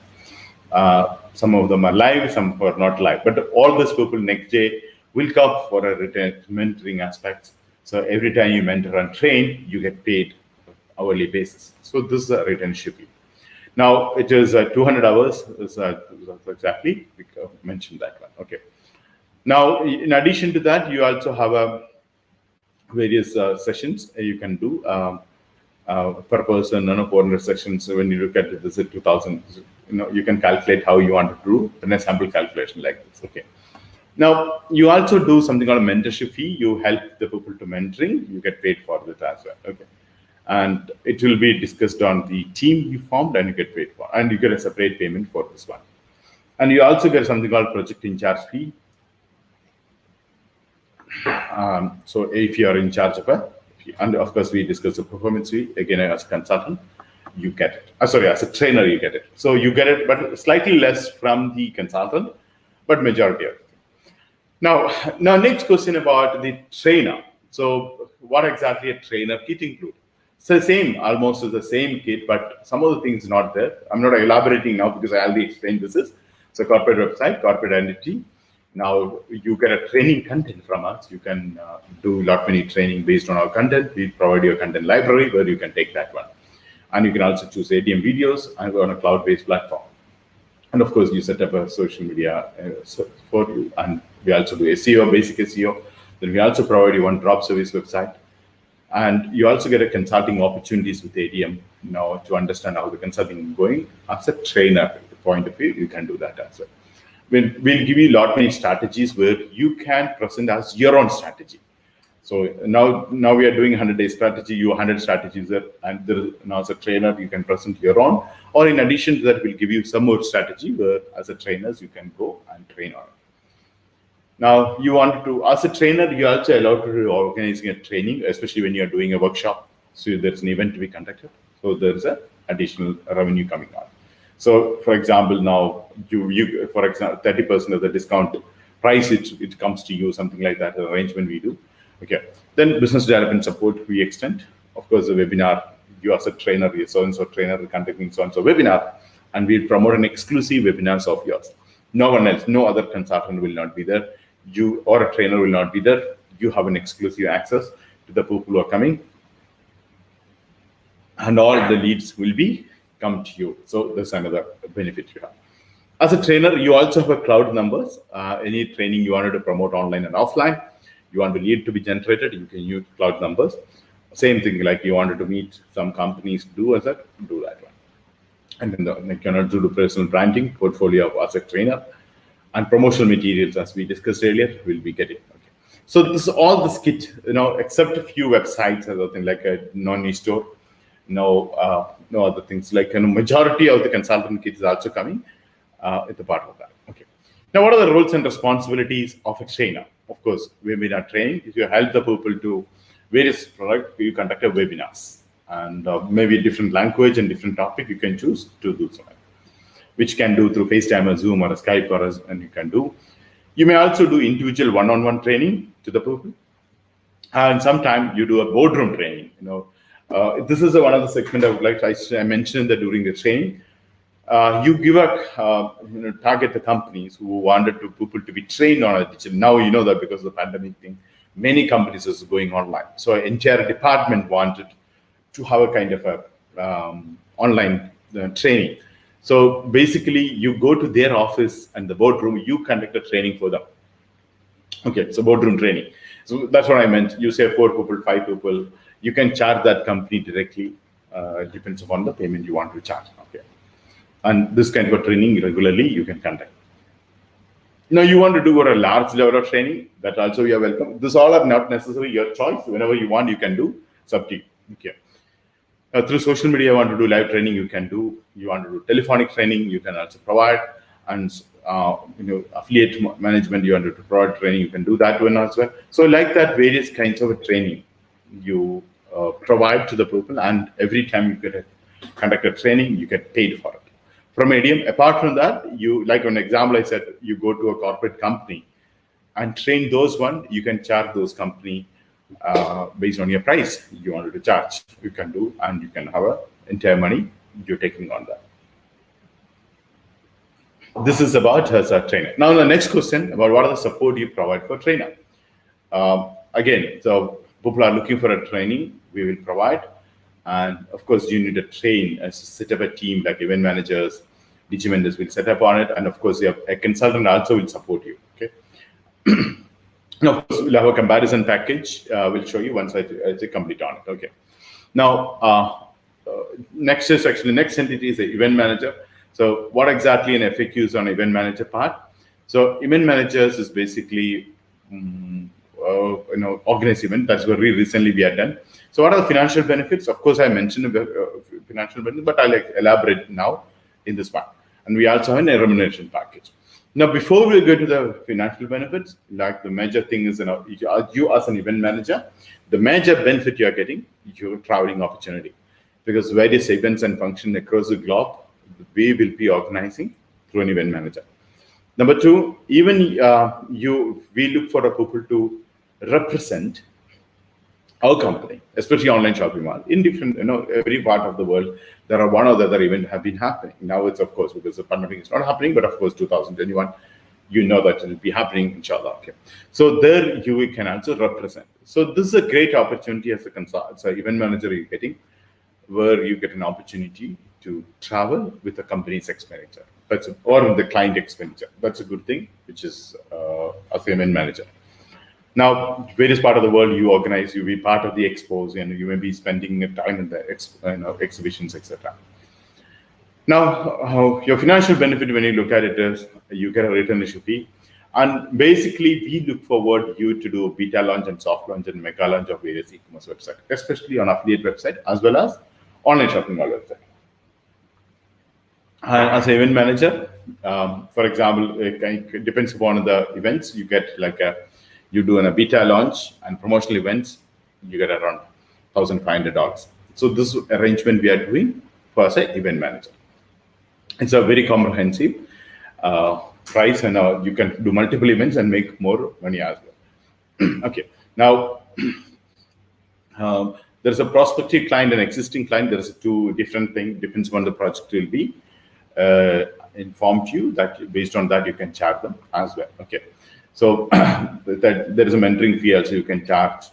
Some of them are live, some are not live, but all those people next day will come for a mentoring aspects. So every time you mentor and train, you get paid hourly basis. So this is a retainership fee. Now it is 200 hours, exactly, we mentioned that one. Okay. Now, in addition to that, you also have various sessions you can do per person, 400 sessions. So when you look at it, this is 2,000, you can calculate how you want to do an sample calculation like this. Okay. Now, you also do something called a mentorship fee. You help the people to mentoring, you get paid for that as well. Okay. And it will be discussed on the team you formed, and you get paid for, and you get a separate payment for this one. And you also get something called project in charge fee. So if you are in charge of and of course we discuss the performance fee again as a consultant, you get it. As a trainer you get it. So you get it, but slightly less from the consultant, but majority of it. Now next question about the trainer. So what exactly a trainer kit include? So almost the same kit, but some of the things not there. I'm not elaborating now because I already explained this is. So corporate website, corporate identity. Now you get a training content from us. You can do many training based on our content. We provide you a content library where you can take that one. And you can also choose ADM videos and go on a cloud-based platform. And of course, you set up a social media for you. And we also do SEO, basic SEO. Then we also provide you one drop service website. And you also get a consulting opportunities with ADM now to understand how the consulting is going. As a trainer point of view, you can do that as well. We'll give you many strategies where you can present as your own strategy. So now we are doing 100-day strategy. You 100 strategies there, and now as a trainer you can present your own. Or in addition to that, we'll give you some more strategy where as a trainers you can go and train on. Now, you want to, as a trainer, you're also allowed to do organizing a training, especially when you're doing a workshop. So there's an event to be conducted. So there's an additional revenue coming on. So, for example, now you for example, 30% of the discount price, it comes to you, something like that, the arrangement we do. Okay. Then business development support we extend. Of course, the webinar, you as a trainer, you're so-and-so trainer conducting so-and-so webinar, and we'll promote an exclusive webinars of yours. No one else, no other consultant will not be there. You or a trainer will not be there. You have an exclusive access to the people who are coming. and all the leads will be come to you. So there's another benefit you have. As a trainer, you also have a cloud numbers. Any training you wanted to promote online and offline, you want the lead to be generated, you can use cloud numbers. Same thing, like you wanted to meet some companies, do that one. And then you can also do personal branding, portfolio as a trainer, and promotional materials, as we discussed earlier, will be getting. Okay. So this is all this kit, except a few websites, other thing like a non-niche store, no other things. Like majority of the consultant kit is also coming at the part of that. Okay. Now, what are the roles and responsibilities of a trainer? Of course, webinar training. If you help the people to various products, you conduct a webinars, and maybe different language and different topic you can choose to do so, which can do through FaceTime or Zoom or a Skype and you can do. You may also do individual one-on-one training to the people, and sometimes you do a boardroom training. This is one of the segment I would like to, I mentioned that during the training, you give a target the companies who wanted people to be trained on a digital. Now you know that because of the pandemic thing, many companies is going online. So an entire department wanted to have a kind of a online training. So basically, you go to their office and the boardroom, you conduct a training for them. Okay, so boardroom training. So that's what I meant. You say 4 people, 5 people, you can charge that company directly. It depends upon the payment you want to charge. Okay, and this kind of a training regularly you can conduct. Now you want to do a large level of training, that also you are welcome. This all are not necessarily your choice. Whenever you want, you can do. It's up to you. Okay. Through social media, you want to do live training, you can do. You want to do telephonic training, you can also provide. And affiliate management, you want to provide training, you can do that one as well. So like that, various kinds of training you provide to the people, and every time you get conduct a training, you get paid for it. From ADM, apart from that, you, like an example I said, you go to a corporate company and train those one, you can charge those company based on your price you wanted to charge. You can do, and you can have a entire money you're taking on that. This is about as a trainer. Now the next question about what are the support you provide for trainer. Again, so people are looking for a training, we will provide. And of course, you need to train, set up a team like event managers, digimendors will set up on it. And of course, you have a consultant also will support you. Okay. Now, of course, we'll have a comparison package. We'll show you once I complete on it. Okay. Now, next entity is the event manager. So what exactly an FAQ is on event manager part? So event managers is basically, organize event. That's what recently we had done. So what are the financial benefits? Of course, I mentioned financial benefits, but I'll elaborate now in this part. And we also have a remuneration package. Now, before we go to the financial benefits, like the major thing is, you as an event manager, the major benefit you are getting, your traveling opportunity, because various events and functions across the globe, we will be organizing through an event manager. Number 2, even we look for a people to represent our company, especially online shopping mall, in different, every part of the world, there are one or the other event have been happening. Now it's, of course, because the pandemic is not happening, but of course, 2021, that it will be happening, inshallah. Okay. So there you can also represent. So this is a great opportunity as a consultant, so event manager you're getting, where you get an opportunity to travel with the company's expenditure, or the client expenditure. That's a good thing, which is as an event manager. Now, various part of the world you organize, you be part of the expos, and you may be spending time in the exhibitions, etc. Now, your financial benefit when you look at it is you get a return issue fee, and basically we look forward you to do beta launch and soft launch and mega launch of various e-commerce websites, especially on affiliate website as well as online shopping mall website. As an event manager, for example, it depends upon the events you get, like you do a beta launch and promotional events, you get around $1,500. So this arrangement we are doing for as an event manager. It's a very comprehensive price, and you can do multiple events and make more money as well. Okay. Now, there's a prospective client and existing client. There's 2 different things. Depends on the project will be informed you that based on that you can charge them as well. Okay. So that there is a mentoring fee also you can charge,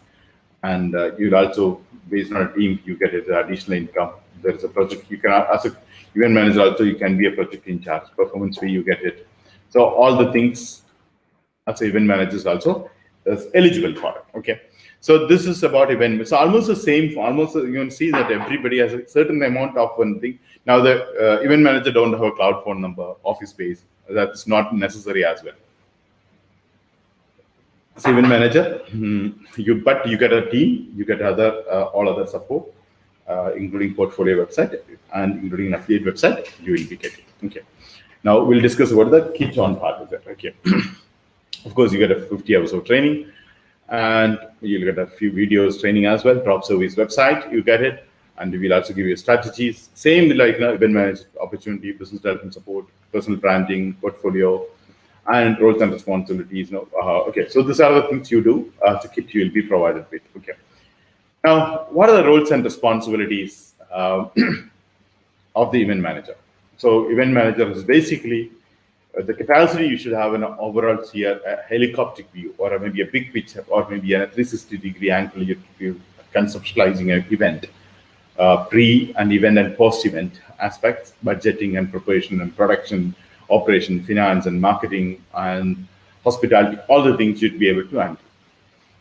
and you'll also based on a team, you get additional income. There is a project you can, as a event manager, also you can be a project in charge. Performance fee, you get it. So all the things as event managers also is eligible for it. Okay. So this is about event. So almost the same. Almost you can see that everybody has a certain amount of one thing. Now the event manager don't have a cloud phone number, office space. That's not necessary as well. So event manager, but you get a team, you get all other support, including portfolio website and including an affiliate website. You will be getting. Okay. Now we'll discuss about the kit on part of that. Okay. Of course, you get a 50 hours of training, and you'll get a few videos training as well. Drop service website, you get it, and we will also give you strategies. Same like event management opportunity, business development support, personal branding, portfolio, and roles and responsibilities. Okay, so these are the things you do. The kit you will be provided with. Okay. Now, what are the roles and responsibilities of the event manager? So, event manager is basically the capacity you should have an overall here, a helicopter view, or maybe a big picture, or maybe a 360-degree angle. You're conceptualizing an event, pre and event and post-event aspects, budgeting and preparation and production, operation, finance and marketing and hospitality. All the things you'd be able to handle.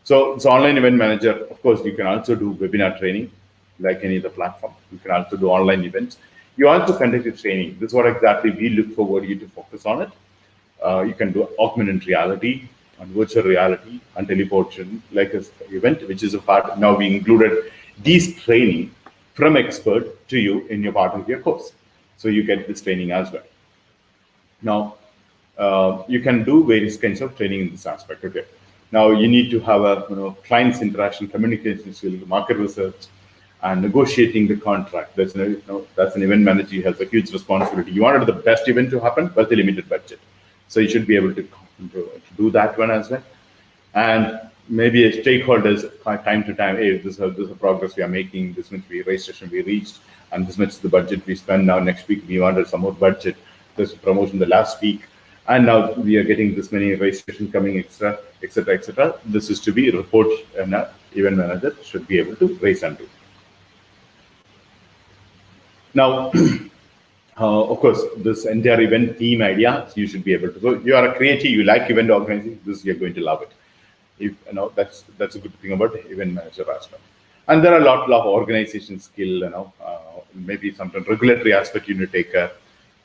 So, it's online event manager. Of course, you can also do webinar training, like any other platform. You can also do online events. You also conduct a training. This is what exactly we look forward you to focus on it. You can do augmented reality and virtual reality and teleportation, like an event, which is a part. Now we included these training from expert to you in your part of your course. So you get this training as well. Now, you can do various kinds of training in this aspect. Okay. Now you need to have a clients interaction, communication skills, market research, and negotiating the contract. That's an event manager has a huge responsibility. You wanted the best event to happen, but the limited budget. So you should be able to do that one as well. And maybe a stakeholders time to time, hey, this is a progress we are making, this much registration we reached, and this much is the budget we spend now. Next week we wanted some more budget. This promotion the last week, and now we are getting this many registration coming extra, etc., etc. This is to be a report, and an event manager should be able to raise and do. Now, of course, this entire event team idea, you should be able to. So you are a creative, you like event organizing, this you're going to love it. That's a good thing about the event manager as well. And there are a lot of organization skill, maybe sometimes regulatory aspect you need to take care,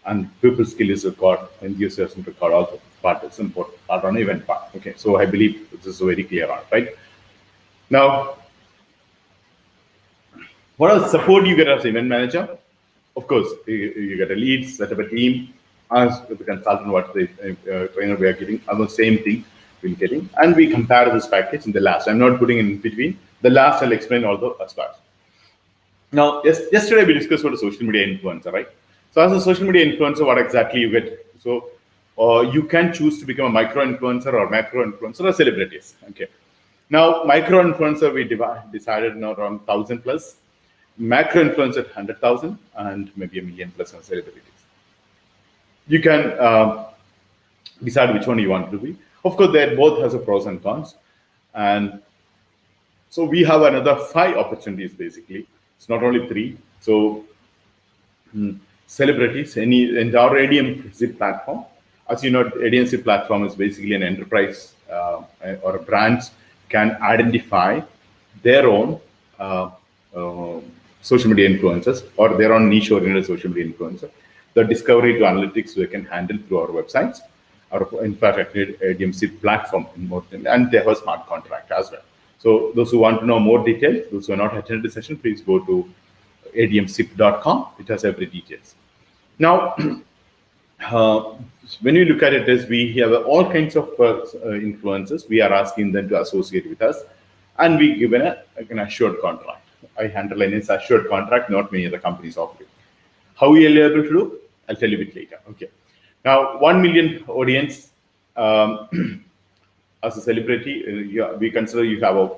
and people skill is required, enthusiasm required also. Part is important, part on event part. Okay, so I believe this is very clear on, right? Now, what else support you get as event manager? Of course, you get a lead, set up a team, ask the consultant what the trainer we are giving, and the same thing we're getting, and we compare this package in the last. I'm not putting in between. The last I'll explain all the aspects. Now, yesterday we discussed about a social media influencer, right? So as a social media influencer, what exactly you get? So you can choose to become a micro influencer or macro influencer or celebrities. Okay. Now, micro influencer we decided around 1,000 plus. Macro influencer 100,000 and maybe 1 million plus on celebrities. You can decide which one you want to be. Of course, they both has a pros and cons, and so we have another 5 opportunities basically. It's not only 3. So celebrities, in our ADM platform, as you know, ADM platform is basically an enterprise or a branch can identify their own social media influencers or their own niche-oriented social media influencer. The discovery to analytics we can handle through our websites, or in fact, ADMC platform, and they have a smart contract as well. So those who want to know more details, those who are not attended the session, please go to admsip.com. It has every details. Now, when you look at it, as we have all kinds of influencers, we are asking them to associate with us, and we give an assured contract. I handle an assured contract, not many other companies offer it. How we are able to do? I'll tell you a bit later. Okay. Now, 1 million audience as a celebrity, we consider you have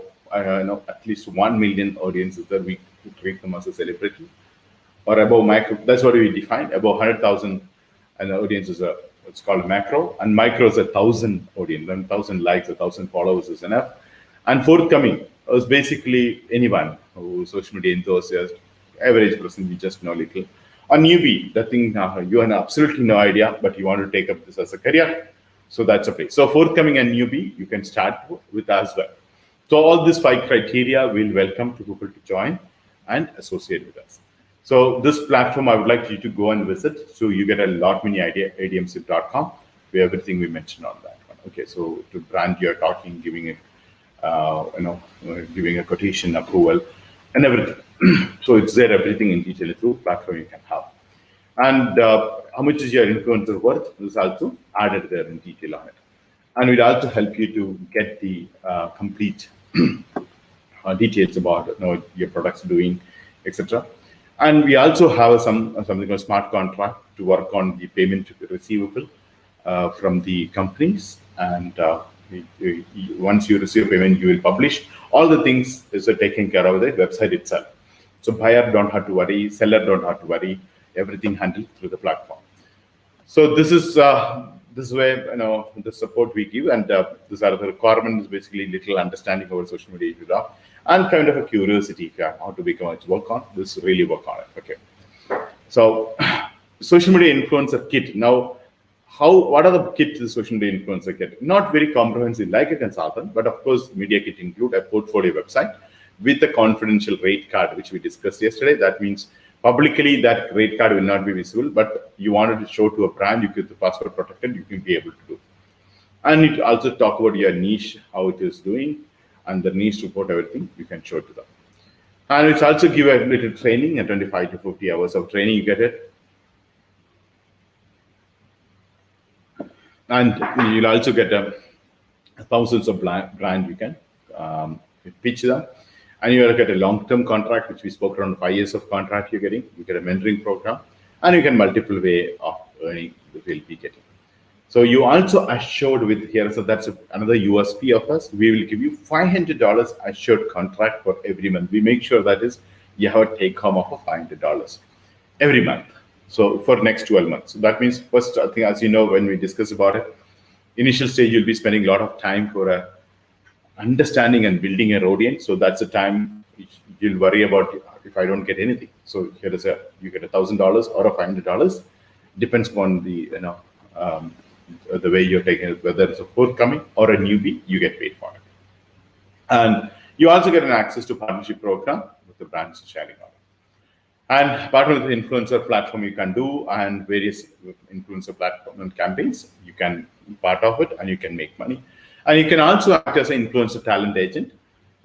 at least 1 million audiences that we treat them as a celebrity, or above macro. That's what we define. Above 100,000 and the audience is it's called macro, and micro is 1,000 audience, 1,000 likes, 1,000 followers is enough. And forthcoming, is basically anyone who is social media enthusiast, average person, we just know little. A newbie, the thing you have absolutely no idea, but you want to take up this as a career. So that's a place. So forthcoming and newbie, you can start with as well. So all these 5 criteria will welcome to people to join and associate with us. So this platform, I would like you to go and visit. So you get a lot many idea, admsip.com, where everything we mentioned on that one. Okay, so to brand your talking, giving it, giving a quotation approval and everything. So it's there, everything in detail through platform you can have. And how much is your influencer worth is also added there in detail on it. And we'll also help you to get the complete details about your products doing, etc. And we also have something called smart contract to work on the payment receivable from the companies. And once you receive payment, you will publish all the things is taken care of the website itself. So buyer don't have to worry, seller don't have to worry, everything handled through the platform. So this is where the support we give, and these are the requirements. Basically, little understanding of social media and kind of a curiosity if you have how to become it work on this, really work on it. Okay, so social media influencer kit. Now, what are the kits the social media influencer kit? Not very comprehensive like a consultant, but of course, media kit include a portfolio website with a confidential rate card, which we discussed yesterday. That means publicly that rate card will not be visible, but you wanted to show to a brand, you get the password protected, you can be able to do. And it also talk about your niche, how it is doing, and the niche report, everything you can show to them. And it's also give a little training, and 25 to 50 hours of training, you get it. And you'll also get thousands of brand you can pitch them. And you will get a long-term contract, which we spoke around 5 years of contract you're getting. You get a mentoring program, and you can multiple way of earning that we'll be getting. So you also assured with here, so that's another USP of us. We will give you $500 assured contract for every month. We make sure that is you have a take home of $500 every month. So for next 12 months. So that means first, I think, as you know, when we discuss about it, initial stage, you'll be spending a lot of time for understanding and building an audience. So that's the time you'll worry about if I don't get anything. So here is you get $1,000 or $500, depends upon the the way you're taking it, whether it's a forthcoming or a newbie, you get paid for it. And you also get an access to partnership program with the brands sharing on it. And part of the influencer platform you can do, and various influencer platform and campaigns, you can be part of it and you can make money. And you can also act as an influencer talent agent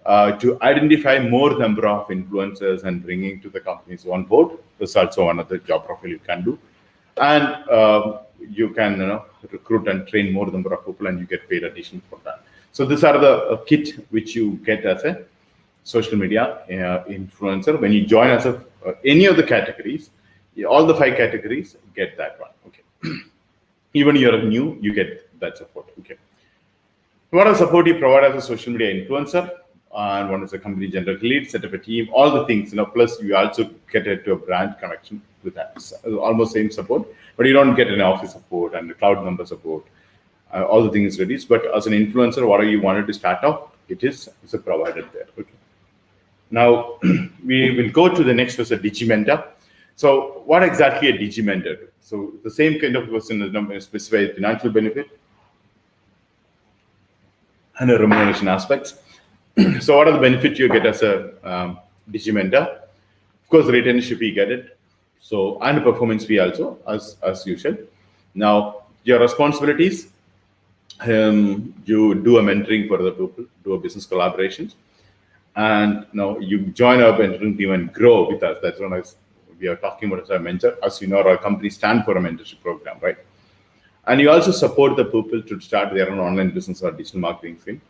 to identify more number of influencers and bringing to the companies on board. That's also another job profile you can do. And you can recruit and train more number of people, and you get paid addition for that. So these are the kit which you get as a social media influencer. When you join as any of the categories, all the 5 categories, get that one. Okay. Even you're new, you get that support. Okay. What are support you provide as a social media influencer? And one is a company general lead, set up a team, all the things, plus you also get it to a brand connection with that. So almost same support, but you don't get an office support and the cloud number support, all the things ready. But as an influencer, what you wanted to start off, it's provided there. Okay. Now we will go to the next was a Digimentor. So what exactly a Digimentor? So the same kind of question is specified financial benefit and the remuneration aspects. So what are the benefits you get as a Digimentor? Of course, retainership you get it. So and performance fee also as usual. Now your responsibilities, you do a mentoring for the people, do a business collaborations, and now you join our mentoring team and grow with us. That's what we are talking about as a mentor. As you know, our company stand for a mentorship program, right? And you also support the people to start their own online business or digital marketing thing.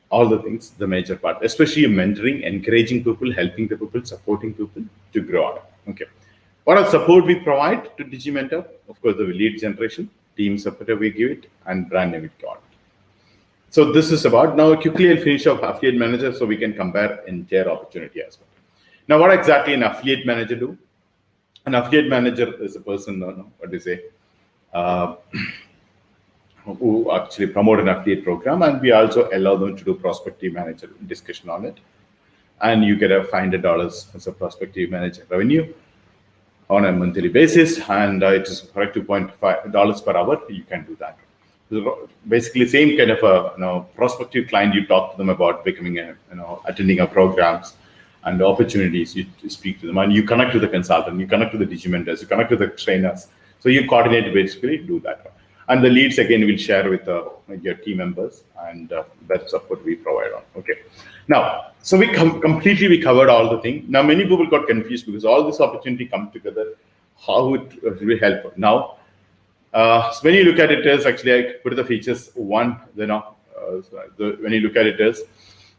All the things, the major part, especially mentoring, encouraging people, helping the people, supporting people to grow on it. Okay. What are support we provide to Digimentor? Of course, the lead generation, team support we give it, and brand name we got it. So this is about, now quickly I'll finish off affiliate manager so we can compare entire opportunity as well. Now, what exactly an affiliate manager do? An affiliate manager is a person, what do you say? who actually promote an affiliate program, and we also allow them to do prospective manager discussion on it. And you get a $500 as a prospective manager revenue on a monthly basis, and it is for $2.5 per hour. You can do that. So basically, same kind of a prospective client. You talk to them about becoming a attending our programs and the opportunities. You speak to them, and you connect with the consultant. You connect with the digimentors. You connect with the trainers. So you coordinate, basically do that. And the leads again will share with your team members, and that's what we provide on. Okay. Now, so we covered all the things. Now, many people got confused because all this opportunity come together. How it will help now? So when you look at it, is actually I put the features one. When you look at it, is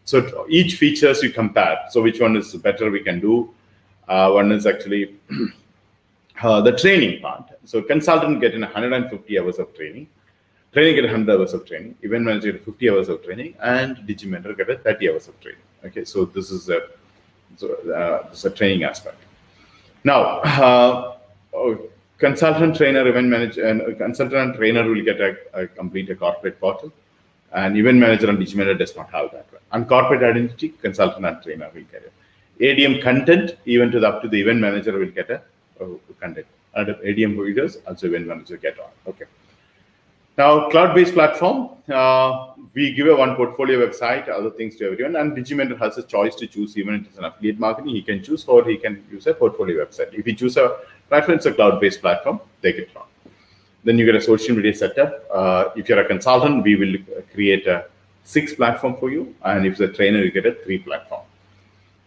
so each features you compare. So which one is better we can do? One is actually the training part. So consultant get in 150 hours of training. Training get 100 hours of training. Event manager get 50 hours of training, and digimentor get 30 hours of training. Okay, so this is a training aspect. Now, consultant trainer, event manager, and consultant and trainer will get a complete corporate portal, and event manager and digimentor does not have that one. And corporate identity, consultant and trainer will get it. ADM content, even to up to the event manager will get a content. And ADM videos, also event manager get on. Okay. Now, cloud-based platform, we give a one portfolio website, other things to everyone, and digimentor has a choice to choose. Even if it's an affiliate marketing, he can choose, or he can use a portfolio website. If you choose a platform, it's a cloud-based platform, take it on. Then you get a social media setup. If you're a consultant, we will create a 6 platform for you, and if it's a trainer, you get a 3 platform.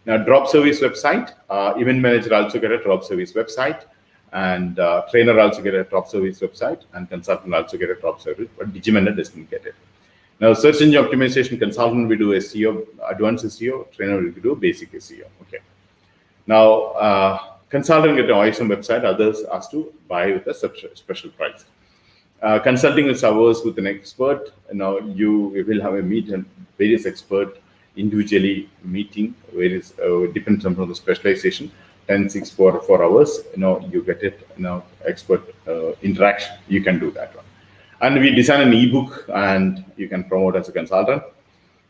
Now, drop service website, event manager also get a drop service website, and trainer also get a drop service website, and consultant also get a drop service, but digimentor doesn't get it. Now, search engine optimization, consultant will do SEO, advanced SEO, trainer will do basic SEO. Okay. Now, consultant get an awesome website, others asked to buy with a special price. Consulting with hours with an expert. Now, you will have a meet and various expert individually meeting, various depends on the specialization. 10, 6, 4 hours, you get it, expert interaction, you can do that one. And we design an ebook, and you can promote as a consultant.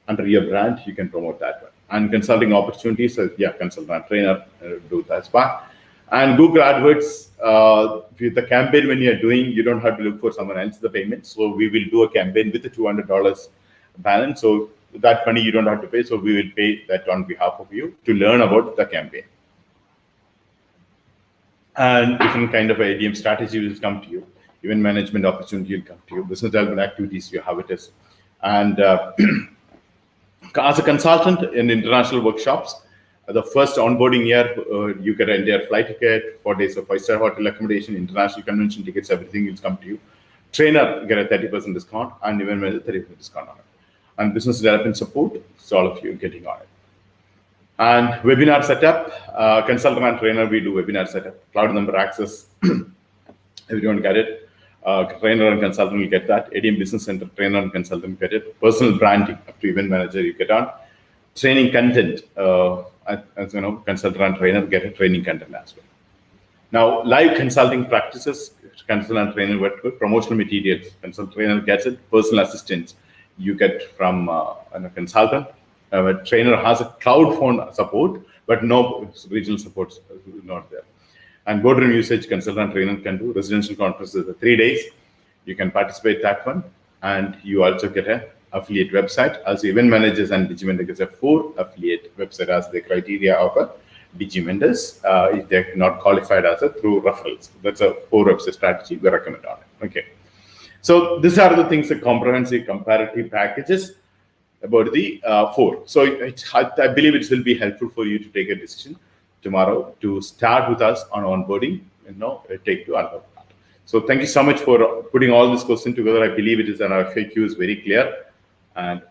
Under your brand, you can promote that one. And consulting opportunities, consultant, trainer, do that part. And Google AdWords, with the campaign when you're doing, you don't have to look for someone else the payment. So we will do a campaign with a $200 balance. So that money you don't have to pay. So we will pay that on behalf of you to learn about the campaign. And different kind of ADM strategy will come to you. Event management opportunity will come to you. Business development activities, you have it as. And as a consultant in international workshops, the first onboarding year, you get an entire flight ticket, 4 days of 5-star hotel accommodation, international convention tickets, everything will come to you. Trainer get a 30% discount, and event manager 30% discount on it. And business development support, so all of you getting on it. And webinar setup, consultant and trainer, we do webinar setup. Cloud number access, everyone get it. Trainer and consultant will get that. ADM Business Center, trainer and consultant get it. Personal branding, up to event manager, you get on. Training content, as you know, consultant and trainer get a training content as well. Now, live consulting practices, consultant and trainer get promotional materials. Consultant trainer gets it. Personal assistance, you get from a consultant. A trainer has a cloud phone support, but no regional support is not there. And boardroom usage, consultant trainer can do. Residential conferences, 3 days. You can participate that one. And you also get an affiliate website. As event managers and digimentor gets a 4 affiliate website as the criteria of a digimentors. If they're not qualified as a through referrals. That's a 4 website strategy we recommend on it. Okay. So these are the things, the comprehensive comparative packages about the 4. So I believe it will be helpful for you to take a decision tomorrow to start with us on onboarding, take to another part. So thank you so much for putting all this question together. I believe it is an FAQ is very clear, and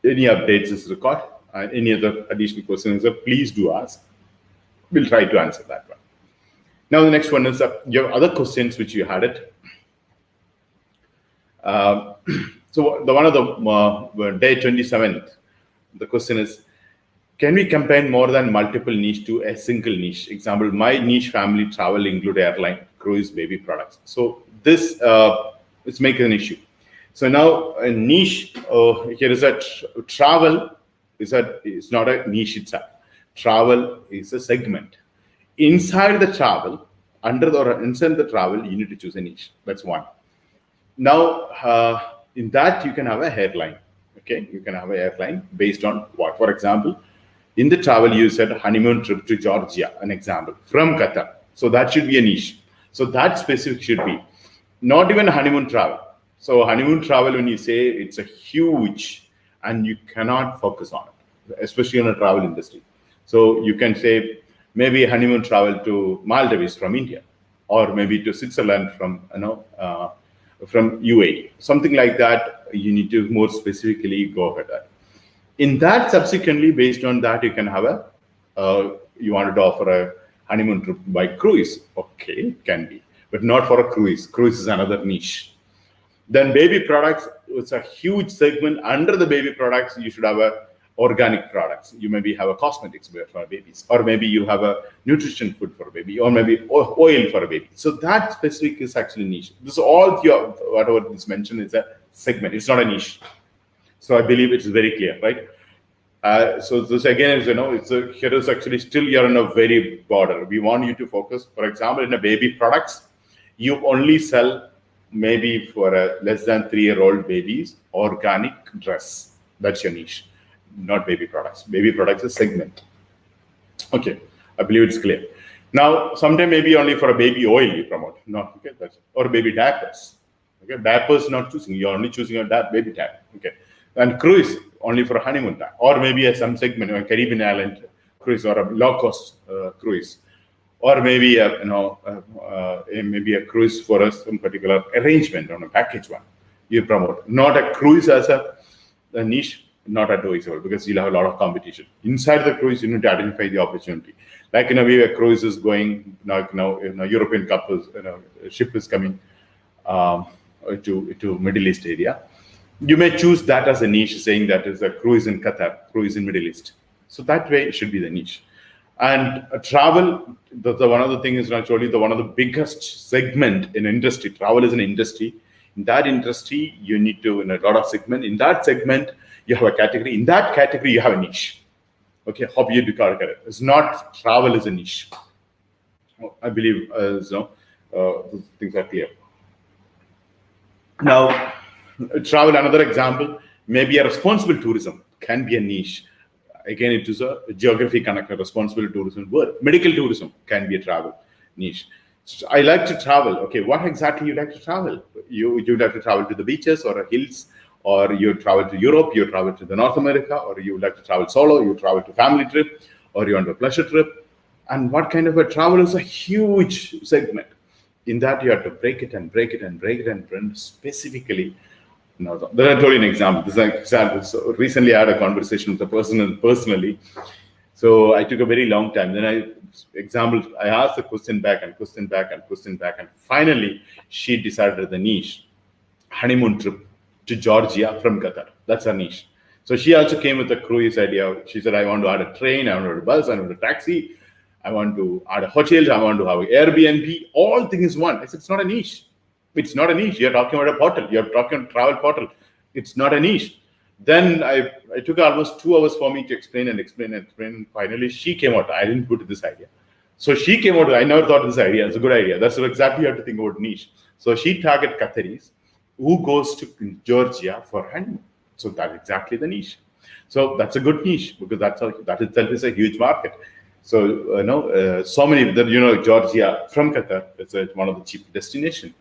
any updates is recorded. And any other additional questions, please do ask. We'll try to answer that one. Now the next one is your other questions which you had it. So the one of the day 27th, the question is, can we combine more than multiple niche to a single niche? Example, my niche family travel include airline, cruise, baby products. So this is making an issue. So now a niche, here is a travel is not a niche itself. Travel is a segment. Inside the travel, inside the travel, you need to choose a niche. That's one. Now, in that you can have a hairline. Okay, you can have a hairline based on what? For example, in the travel you said honeymoon trip to Georgia, an example from Qatar. So that should be a niche. So that specific should be not even honeymoon travel. So honeymoon travel, when you say, it's a huge, and you cannot focus on it, especially in a travel industry. So you can say maybe honeymoon travel to Maldives from India, or maybe to Switzerland from from UAE, something like that. You need to more specifically go ahead. In that, subsequently, based on that, you can have you wanted to offer a honeymoon trip by cruise. Okay, can be, but not for a cruise. Cruise is another niche. Then baby products, it's a huge segment. Under the baby products, you should have a organic products. You maybe have a cosmetics for babies, or maybe you have a nutrition food for a baby, or maybe oil for a baby. So that specific is actually niche. This all whatever is mentioned is a segment. It's not a niche. So I believe it's very clear, right? So this again is, here is actually still you're in a very border. We want you to focus. For example, in a baby products, you only sell maybe for a less than 3-year-old babies organic dress. That's your niche, not baby products. Baby products is segment. Okay, I believe it's clear. Now, sometime maybe only for a baby oil you promote. No, okay, that's it. Or baby diapers. Okay, diapers not choosing. You're only choosing a baby diaper. Okay, and cruise only for a honeymoon time, or maybe some segment, a Caribbean island cruise, or a low cost cruise, or maybe maybe a cruise for some particular arrangement on a package one. You promote, not a cruise as a niche, not advisable, because you'll have a lot of competition inside the cruise. You need to identify the opportunity. Like in a way, a cruise is going now. European couples, ship is coming to Middle East area. You may choose that as a niche, saying that is a cruise in Qatar, cruise in Middle East. So that way it should be the niche. And travel, one of the things is actually one of the biggest segment in industry. Travel is an industry. In that industry, you need to, in a lot of segment. In that segment, you have a category. In that category, you have a niche. Okay, hobby it's not travel is a niche. I believe things are clear. Now, travel, another example, maybe a responsible tourism can be a niche. Again, it is a geography connected, responsible tourism word. Medical tourism can be a travel niche. So I like to travel. Okay, what exactly you like to travel? You like to travel to the beaches or hills, or you travel to Europe, you travel to the North America, or you like to travel solo, you travel to family trip, or you want a pleasure trip. And what kind of a travel is a huge segment. In that, you have to break it and break it and break it and print specifically. No, then I told you an example. This is an example. So recently I had a conversation with a person personally. So I took a very long time. Then I asked the question back and question back and question back. And finally, she decided the niche, honeymoon trip to Georgia from Qatar. That's her niche. So she also came with a cruise idea. She said, I want to add a train, I want to add a bus, I want a taxi, I want to add a hotel, I want to have an Airbnb. All things one. I said, it's not a niche. It's not a niche. You're talking about a portal. You're talking about a travel portal. It's not a niche. Then I took almost 2 hours for me to explain and explain and explain. Finally, she came out. I didn't put this idea. So she came out. I never thought this idea. It's a good idea. That's exactly how to think about niche. So she target Qataris who goes to Georgia for honeymoon. So that's exactly the niche. So that's a good niche, because that itself is a huge market. So so many Georgia from Qatar. It's one of the cheap destinations.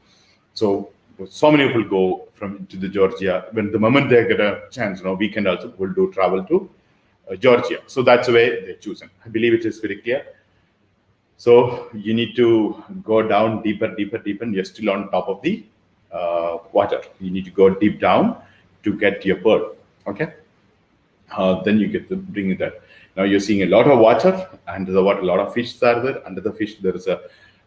So many people go to the Georgia. When the moment they get a chance, we can also will do travel to Georgia. So that's the way they're chosen. I believe it is very clear. So you need to go down deeper. You're still on top of the water. You need to go deep down to get your pearl. Okay. Then you get to bring it there. Now you're seeing a lot of water. Under the water, a lot of fish are there. Under the fish, there is a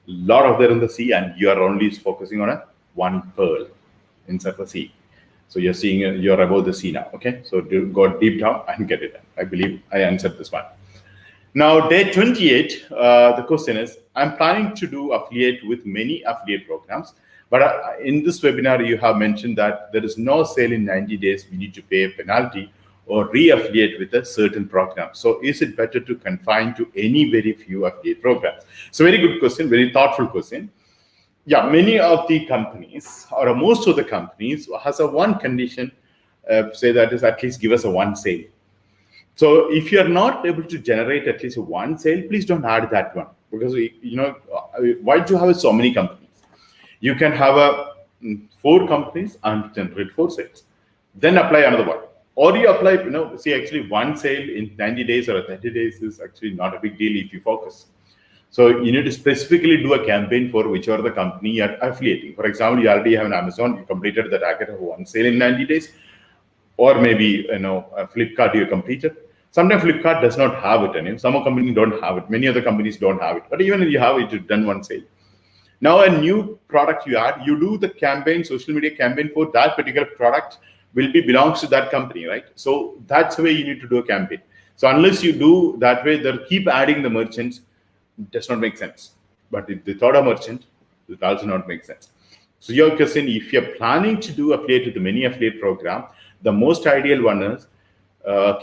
lot of there in the sea, and you are only focusing on one pearl inside the sea. So you're seeing you're above the sea now. Okay, so go deep down and get it. I believe I answered this one. Now, day 28, the question is, I'm planning to do affiliate with many affiliate programs, But in this webinar, you have mentioned that there is no sale in 90 days. We need to pay a penalty or re-affiliate with a certain program. So is it better to confine to any very few affiliate programs? So very good question, very thoughtful question. Yeah, many of the companies or most of the companies has a one condition, say that is at least give us a one sale. So if you are not able to generate at least one sale, please don't add that one, because why do you have so many companies? You can have 4 companies and generate 4 sales, then apply another one, or you apply see actually one sale in 90 days or 30 days is actually not a big deal if you focus. So you need to specifically do a campaign for whichever the company you are affiliating. For example, you already have an Amazon, you completed the target of one sale in 90 days, or maybe a Flipkart you completed. Sometimes Flipkart does not have it, and some companies don't have it. Many other companies don't have it. But even if you have it, you've done one sale. Now a new product you add, you do the campaign, social media campaign for that particular product belongs to that company, right? So that's the way you need to do a campaign. So unless you do that way, they'll keep adding the merchants. It does not make sense. But if they thought a merchant, it also not make sense. So your question, if you're planning to do affiliate with the many affiliate program, the most ideal one is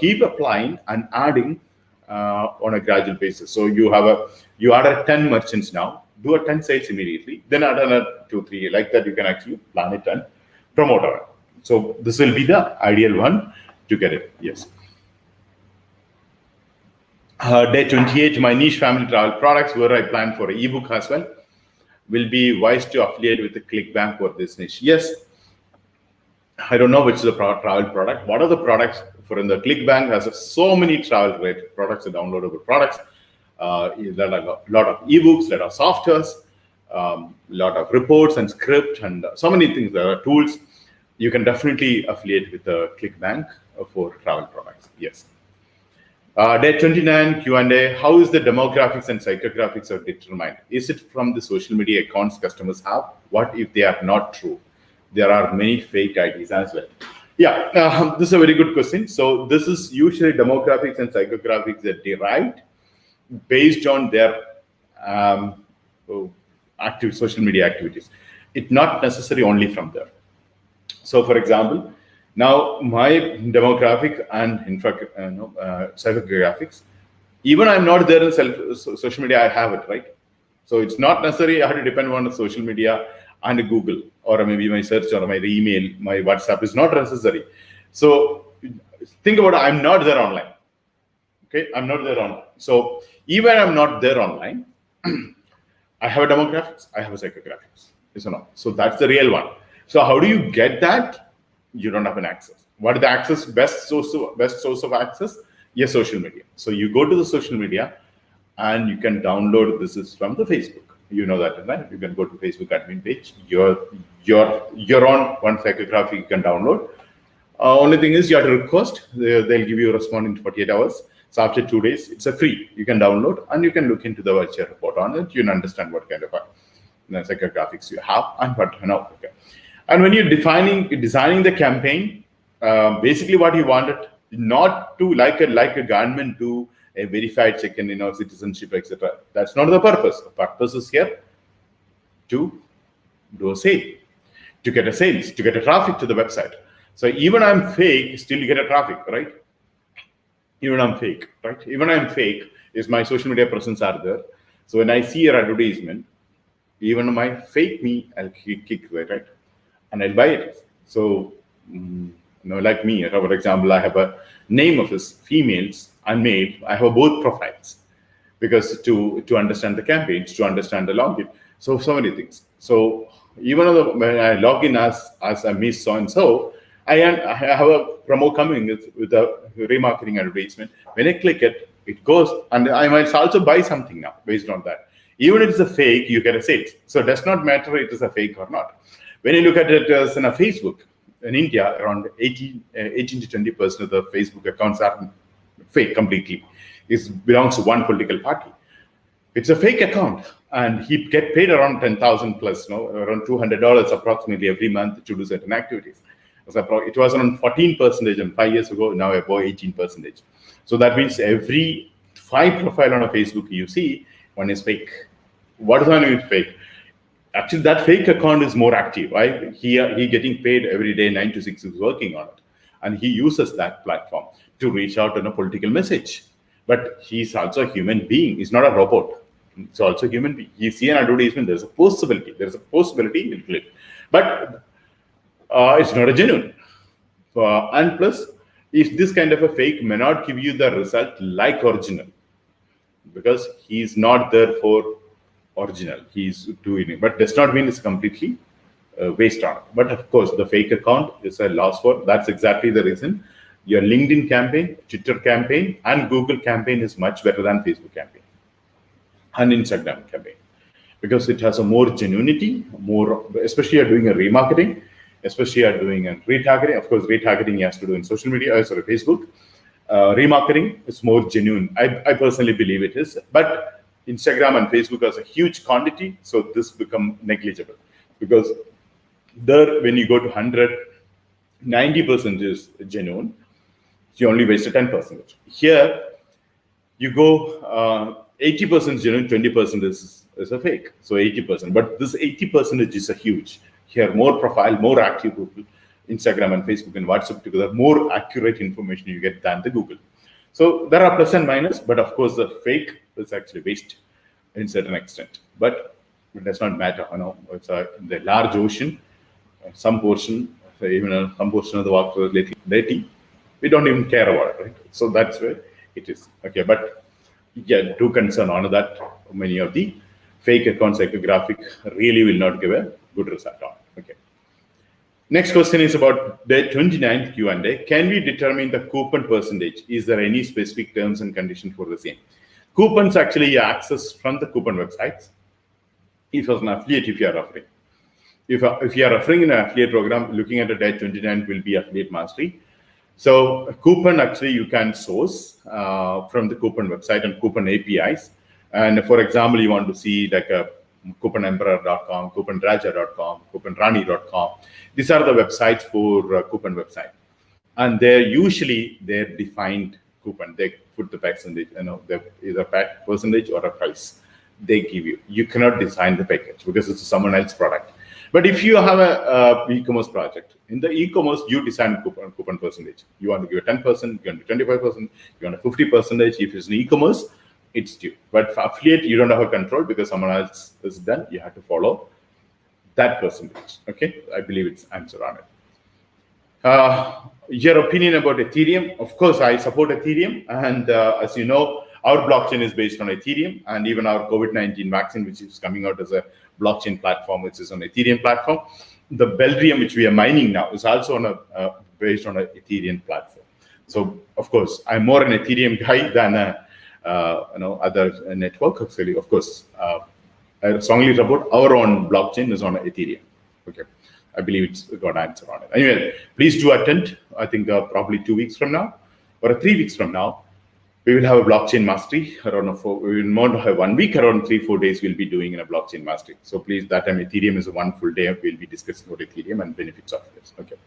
keep applying and adding on a gradual basis. So you added 10 merchants now, do a 10 sales immediately, then add another 2-3. Like that, you can actually plan it and promote it. So this will be the ideal one to get it. Yes. Day 28, my niche family travel products, where I plan for an ebook as well, will be wise to affiliate with the ClickBank for this niche. Yes. I don't know which is the travel product. What are the products? For in the ClickBank has so many travel related products and downloadable products. There are a lot of ebooks, a lot of softwares, a lot of reports and script, and so many things. There are tools. You can definitely affiliate with the ClickBank for travel products. Yes. Day 29 Q&A. How is the demographics and psychographics are determined? Is it from the social media accounts customers have? What if they are not true? There are many fake IDs as well. Yeah, this is a very good question. So this is usually demographics and psychographics that derived based on their active social media activities. It's not necessarily only from there. So for example, now my demographic and psychographics, even I'm not there in social media, I have it, right? So it's not necessary I have to depend on social media and Google, or maybe my search or my email, my WhatsApp is not necessary. So think about it, I'm not there online. Okay, I'm not there online. So even I'm not there online, I have a demographics, I have a psychographics. Yes or no? So that's the real one. So how do you get that? You don't have an access. What is the access? Best source of access? Yes, social media. So you go to the social media and you can download. This is from the Facebook. You know that, right? You can go to Facebook admin page. Your own one psychographic you can download. Only thing is you have to request. They'll give you a response in 48 hours. So after 2 days, it's a free. You can download and you can look into the virtual report on it. You can understand what kind of psychographics you have and what okay. And when you're designing the campaign, basically what you wanted not to like a government do a verified check-in, citizenship, etc. That's not the purpose. The purpose is here to do a sale, to get a sales, to get a traffic to the website. So even I'm fake, still you get a traffic, right? Even I'm fake, right? Even I'm fake, is my social media presence are there. So when I see your advertisement, even my fake me, I'll kick right? And I'll buy it. So, like me, for example, I have a name of his females and male. I have both profiles because to understand the campaigns, to understand the login. So many things. So even though when I log in as a Miss so and so, I have a promo coming with a remarketing advertisement. When I click it, it goes, and I might also buy something now based on that. Even if it's a fake, you get a sales. So it does not matter if it is a fake or not. When you look at it as in a Facebook, in India, around 18 to 20% of the Facebook accounts are fake completely. It belongs to one political party. It's a fake account, and he get paid around 10,000 plus, around $200 approximately every month to do certain activities. It was around 14% and 5 years ago, now above 18%. So that means every 5 profile on a Facebook you see, one is fake. What is one is fake? actually that fake account is more active, right? He getting paid every day, 9 to 6 is working on it. And he uses that platform to reach out on a political message. But he's also a human being. He's not a robot. He's also a human being. You see an advertisement, there's a possibility. There's a possibility he'll click. But it's not a genuine. And plus, if this kind of a fake may not give you the result like original, because he's not there for original, he's doing it, but does not mean it's completely waste on it. But of course, the fake account is a loss for. That's exactly the reason your LinkedIn campaign, Twitter campaign, and Google campaign is much better than Facebook campaign and Instagram campaign, because it has a more genuinity, more, especially you're doing a remarketing, especially you're doing a retargeting. Of course, retargeting has to do in social media, Facebook. Remarketing is more genuine. I personally believe it is, but Instagram and Facebook has a huge quantity, so this become negligible, because there, when you go to 100, 90% is genuine. You only wasted 10%. Here, you go 80% genuine, 20% is a fake. So 80%, but this 80% is a huge. Here, more profile, more active people, Instagram and Facebook and WhatsApp together, more accurate information you get than the Google. So there are plus and minus, but of course the fake is actually waste in certain extent. But it does not matter. It's the large ocean, some portion, some portion of the water is dirty. We don't even care about it, right? So that's where it is. Okay, but yeah, do concern on that. Many of the fake account psychographic really will not give a good result on. Okay. Next question is about the 29th Q&A. Can we determine the coupon percentage? Is there any specific terms and conditions for the same? Coupons actually you access from the coupon websites. If as an affiliate, if you are offering. If you are offering in an affiliate program, looking at the day 29 will be affiliate mastery. So coupon actually you can source from the coupon website and coupon APIs. And for example, you want to see like a couponemperor.com, couponraja.com, couponrani.com. These are the websites for coupon website. And they're usually they're defined coupon. They put the percentage, they're either percentage or a price they give you. You cannot design the package because it's someone else's product. But if you have a e-commerce project, in the e-commerce, you design coupon percentage. You want to give a 10%, you want to 25%, you want a 50%. If it's an e-commerce, it's due. But for affiliate, you don't have a control because someone else is done. You have to follow that percentage. Okay, I believe it's answer on it. Your opinion about Ethereum? Of course, I support Ethereum, and as you know, our blockchain is based on Ethereum, and even our COVID-19 vaccine, which is coming out as a blockchain platform, which is on Ethereum platform. The Belgium, which we are mining now, is also on based on an Ethereum platform. So, of course, I'm more an Ethereum guy than other network. Actually, of course, I strongly support our own blockchain is on Ethereum. Okay, I believe it's got an answer on it. Anyway, please do attend. I think probably 2 weeks from now or 3 weeks from now, we will have a blockchain mastery around we will not have 1 week, around 3-4 days we'll be doing in a blockchain mastery. So please, that time Ethereum is a 1 full day. We'll be discussing about Ethereum and benefits of this. Okay.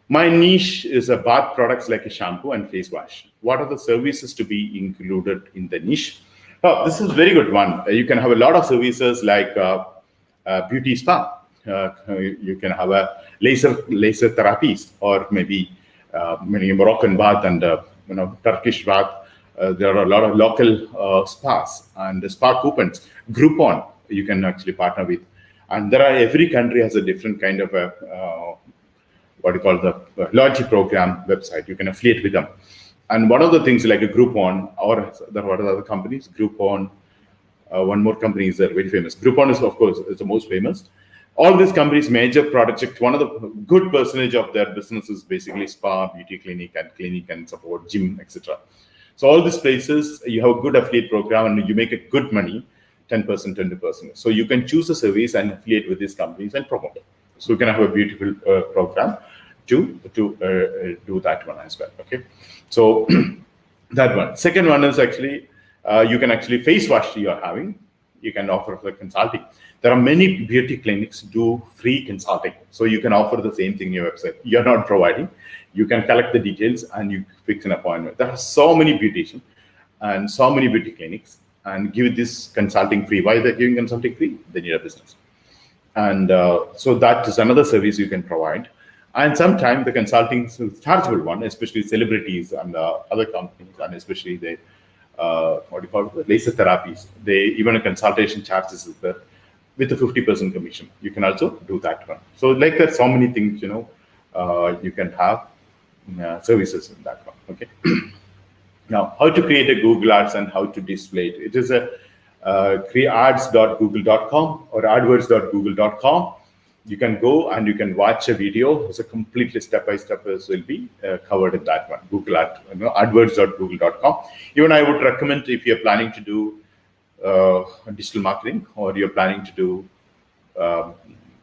My niche is a bath products like a shampoo and face wash. What are the services to be included in the niche? Oh, this is a very good one. You can have a lot of services like beauty spa. You can have a laser therapies, or maybe many Moroccan bath and Turkish bath. There are a lot of local spas and spa coupons. Groupon you can actually partner with, and there are every country has a different kind of a what you call the loyalty program website. You can affiliate with them, and one of the things like a Groupon, or there are other companies. Groupon, one more company is very famous. Groupon is of course is the most famous. All these companies, major project, one of the good percentage of their business is basically spa, beauty clinic and support, gym, etc. So all these places, you have a good affiliate program and you make a good money, 10%, 20%. So you can choose a service and affiliate with these companies and promote it. So you can have a beautiful program to do that one as well. Okay, so that one. Second one is actually you can actually face wash you are having. You can offer the consulting. There are many beauty clinics do free consulting. So you can offer the same thing in your website. You're not providing. You can collect the details and you fix an appointment. There are so many beauticians and so many beauty clinics. and give this consulting free. Why they're giving consulting free? They need a business. And so that is another service you can provide. And sometimes the consulting is chargeable one, especially celebrities and other companies, and especially the what do you call it, laser therapies. They even a consultation charges is there with a 50% commission. You can also do that one. So like there's so many things, you can have services in that one. Okay. Now, how to create a Google Ads and how to display it. It is a ads.google.com or adwords.google.com. You can go and you can watch a video. It's a completely step-by-step will be covered in that one. Google Ads, adwords.google.com. Even I would recommend if you're planning to do digital marketing, or you're planning to do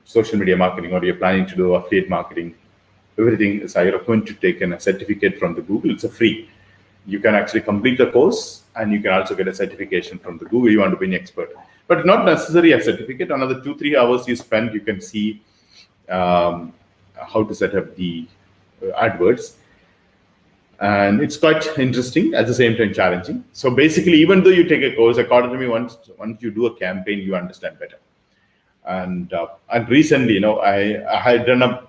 social media marketing, or you're planning to do affiliate marketing, everything is I recommend to take a certificate from the Google. It's a free. You can actually complete the course and you can also get a certification from the Google. You want to be an expert, but not necessarily a certificate. Another 2-3 hours you spend, you can see how to set up the AdWords. And it's quite interesting, at the same time challenging. So basically, even though you take a course, according to me, once you do a campaign, you understand better. And recently, I had done a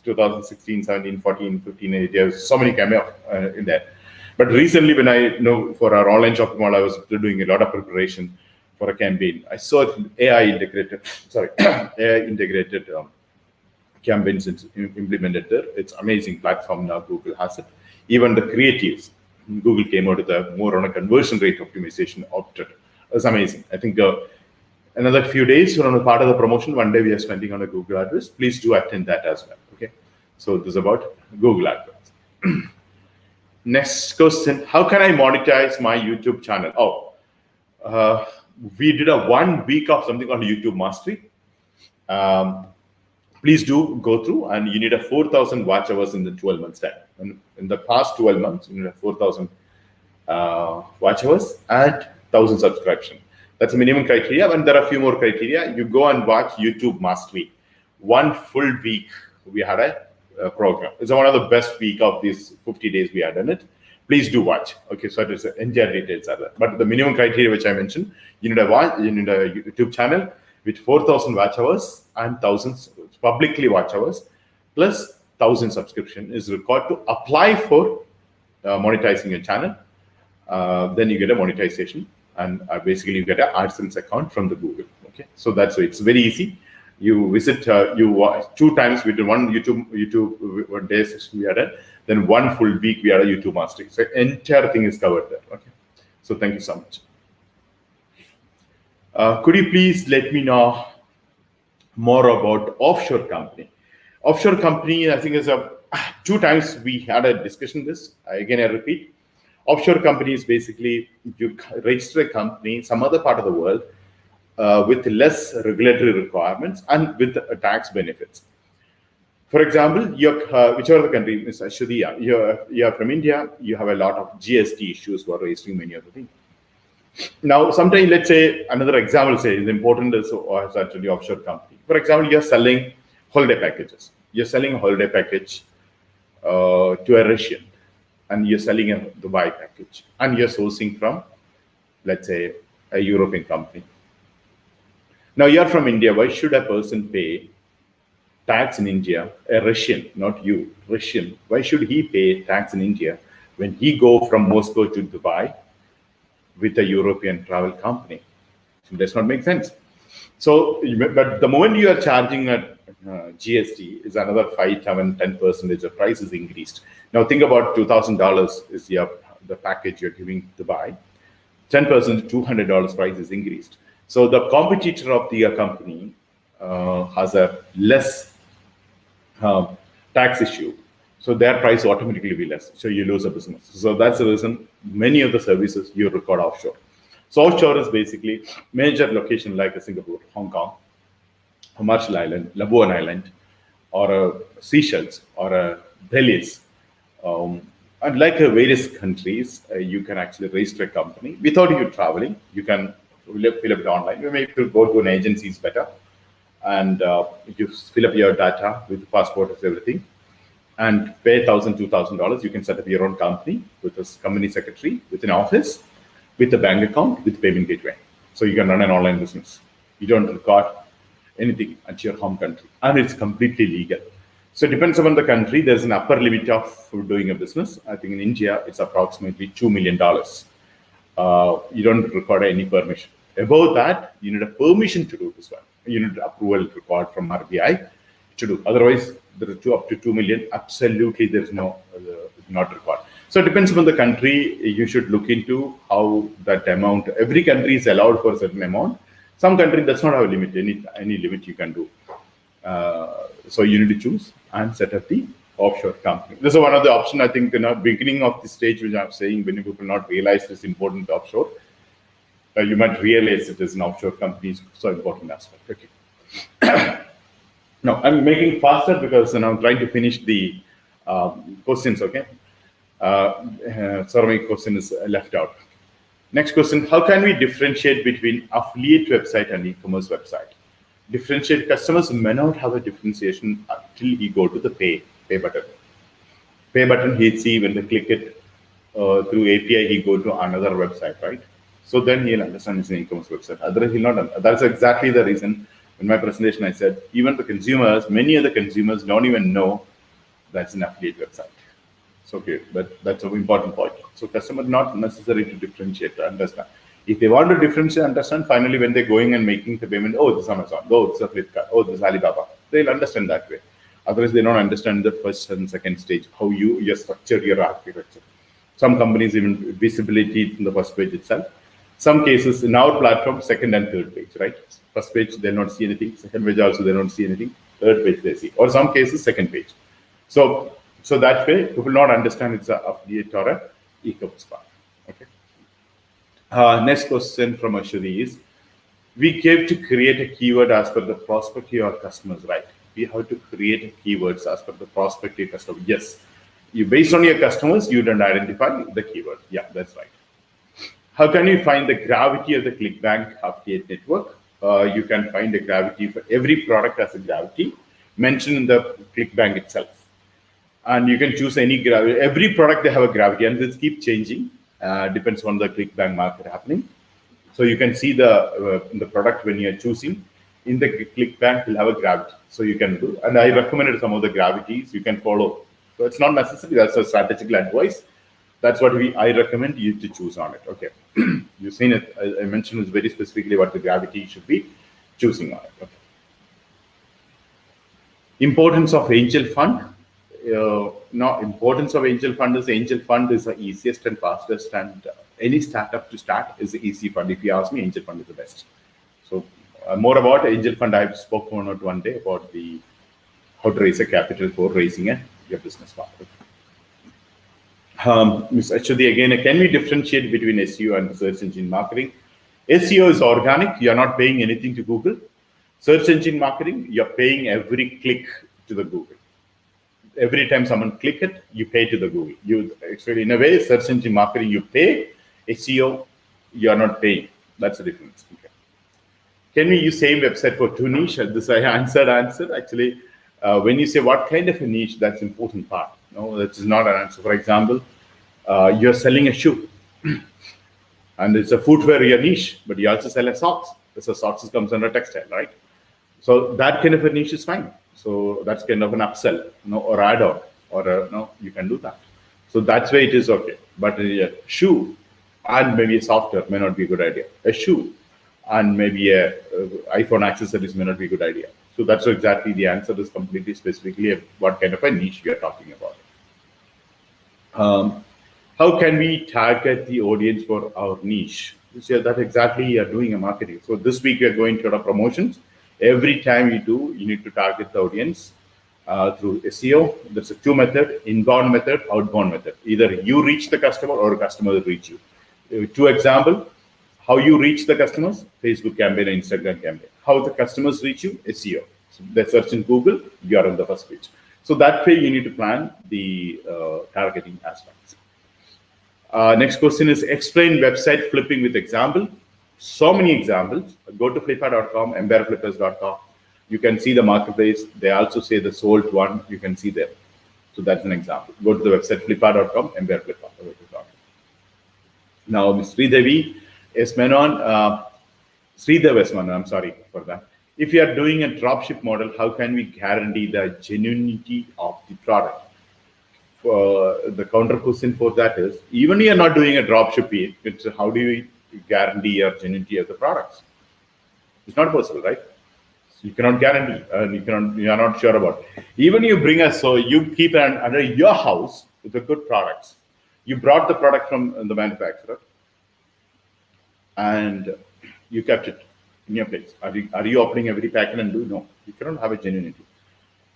2016, 17, 14, 15, 18 years, so many campaigns in there. But recently, when I for our online shopping mall, I was doing a lot of preparation for a campaign. I saw AI integrated campaigns implemented there. It's amazing platform now. Google has it. Even the creatives, Google came out with a more on a conversion rate optimization opted. It's amazing. I think another few days on a part of the promotion, one day we are spending on a Google AdWords. Please do attend that as well. Okay. So this is about Google AdWords. Next question, how can I monetize my YouTube channel? We did a 1 week of something called YouTube Mastery. Please do go through, and you need a 4,000 watch hours in the 12 months time. And in the past 12 months, you need a 4,000 watch hours and 1,000 subscription. That's a minimum criteria, and there are a few more criteria. You go and watch YouTube Mastery. 1 full week we had a program. It's one of the best week of these 50 days we had done it. Please do watch. Okay, so it is entire details are there. But the minimum criteria which I mentioned, you need a YouTube channel with 4,000 watch hours and 1,000 publicly watch hours plus 1,000 subscription is required to apply for monetizing your channel. Then you get a monetization, and basically you get an AdSense account from the Google. Okay, so that's why it's very easy. You visit, you watch 2 times. We did one YouTube 1 day session we had it. Then 1 full week we had a YouTube Mastery. So entire thing is covered there. Okay, so thank you so much. Could you please let me know more about offshore company? Offshore company, I think is 2 times we had a discussion this. Again, I repeat, offshore company is basically you register a company some other part of the world with less regulatory requirements and with tax benefits. For example, whichever the country is Sharia, you're from India, you have a lot of GST issues for registering many other things. Now, sometimes, let's say, another example is important is actually offshore company. For example, you're selling holiday packages. You're selling a holiday package to a Russian, and you're selling a Dubai package, and you're sourcing from, let's say, a European company. Now, you're from India. Why should a person pay tax in India? A Russian, not you, Russian. Why should he pay tax in India when he go from Moscow to Dubai with a European travel company? It does not make sense. So, but the moment you are charging a GST is another 5, 7, 10%. The price is increased. Now think about $2,000 is the package you're giving Dubai. 10% $200 price is increased. So the competitor of the company has a less tax issue. So their price automatically be less. So you lose a business. So that's the reason many of the services you record offshore. So offshore is basically major location like Singapore, Hong Kong, Marshall Island, Labuan Island, or Seychelles, or Belize. And like various countries, you can actually register a company without you traveling. You can fill up it online. You may go to an agency is better, and you fill up your data with passport and everything, and pay $1,000, $2,000. You can set up your own company with a company secretary with an office with a bank account with payment gateway. So you can run an online business. You don't record anything at your home country, and it's completely legal. So it depends upon the country. There's an upper limit of doing a business. I think in India, it's approximately $2 million. You don't require any permission. Above that, you need a permission to do this one. You need approval required from RBI to do. Otherwise, there is up to 2 million. Absolutely, there's no not required. So it depends upon the country. You should look into how that amount. Every country is allowed for a certain amount. Some country does not have a limit. Any limit you can do. So you need to choose and set up the offshore company. This is one of the options. I think beginning of the stage, which I'm saying, many people not realize this important offshore. You might realize it is an offshore company is so important aspect. Okay. Now I'm making faster because I'm trying to finish the questions. Okay. Sorry, my question is left out. Next question: how can we differentiate between affiliate website and e-commerce website? Differentiate. Customers may not have a differentiation until you go to the pay button. Pay button, he see when they click it through API, he go to another website, right? So then he'll understand it's an e-commerce website. Otherwise, he'll not. That's exactly the reason. In my presentation, I said even the consumers, many of the consumers don't even know that's an affiliate website. So okay, but that's an important point. So customer not necessary to differentiate to understand. If they want to differentiate, understand, finally when they're going and making the payment, oh, this is Amazon, oh, this is Flipkart, oh, this is Alibaba, they'll understand that way. Otherwise, they don't understand the first and second stage, how you structure your architecture. Some companies even visibility in the first page itself. Some cases in our platform, second and third page, right? First page, they'll not see anything. Second page also, they don't see anything. Third page, they see. Or some cases, second page. So that way, people not understand it's a affiliate or a e-commerce part. Okay. Next question from Ashwini is, we have to create a keyword as per the prospective or customers, right? We have to create keywords as per the prospective customer. Yes. You based on your customers, you don't identify the keyword. Yeah, that's right. How can you find the gravity of the ClickBank affiliate network? You can find the gravity for every product as a gravity mentioned in the ClickBank itself. And you can choose any gravity. Every product, they have a gravity, and this keep changing. Depends on the ClickBank market happening. So you can see the product when you're choosing. In the ClickBank, will have a gravity. So you can do. And I recommended some of the gravities you can follow. So it's not necessary. That's a strategic advice. That's what I recommend you to choose on it. Okay. You've seen it. I mentioned it very specifically what the gravity you should be choosing on it. Okay. Importance of angel fund. Importance of angel fund is the easiest and fastest, and any startup to start is the easy fund. If you ask me, angel fund is the best. So more about angel fund, I've spoken on it one day about how to raise a capital for raising your business fund. Ms. Ashwini again, can we differentiate between SEO and search engine marketing? SEO is organic. You're not paying anything to Google. Search engine marketing, you're paying every click to the Google. Every time someone click it, you pay to the Google. You actually, in a way, search engine marketing, you pay. SEO, you're not paying. That's the difference. Okay. Can we use same website for two niche? This I answered. Actually, when you say what kind of a niche, that's important part. No, that is not an answer. For example, you're selling a shoe, and it's a footwear your niche, but you also sell a socks. So socks comes under textile, right? So that kind of a niche is fine. So that's kind of an upsell, or add-on, or you can do that. So that's why it is okay. But a shoe and maybe a software may not be a good idea. A shoe and maybe a iPhone accessories may not be a good idea. So that's exactly the answer is completely specifically what kind of a niche we are talking about. How can we target the audience for our niche? So that exactly you are doing a marketing. So this week we are going to the promotions. Every time you do, you need to target the audience through SEO. There's a two method: inbound method, outbound method. Either you reach the customer or a customer will reach you. Two example: how you reach the customers, Facebook campaign and Instagram campaign. How the customers reach you, SEO. So they search in Google, you are on the first page. So that way you need to plan the targeting aspects. Next question is explain website flipping with example. So many examples. Go to flipkart.com, embareflippers.com. You can see the marketplace. They also say the sold one. You can see there. So that's an example. Go to the website flipkart.com, embareflippers.com. Now, Ms. Sridevi S. Menon, Sridev S. Menon, I'm sorry for that. If you are doing a dropship model, how can we guarantee the genuinity of the product? The counter question for that is, even you're not doing a dropship, it's how do you guarantee your genuinity of the products? It's not possible, right? You cannot guarantee, and you are not sure about it. Even you bring us, so you keep it under your house with the good products. You brought the product from the manufacturer, and you kept it in your place. Are you opening every packet and do? No, you cannot have a genuinity,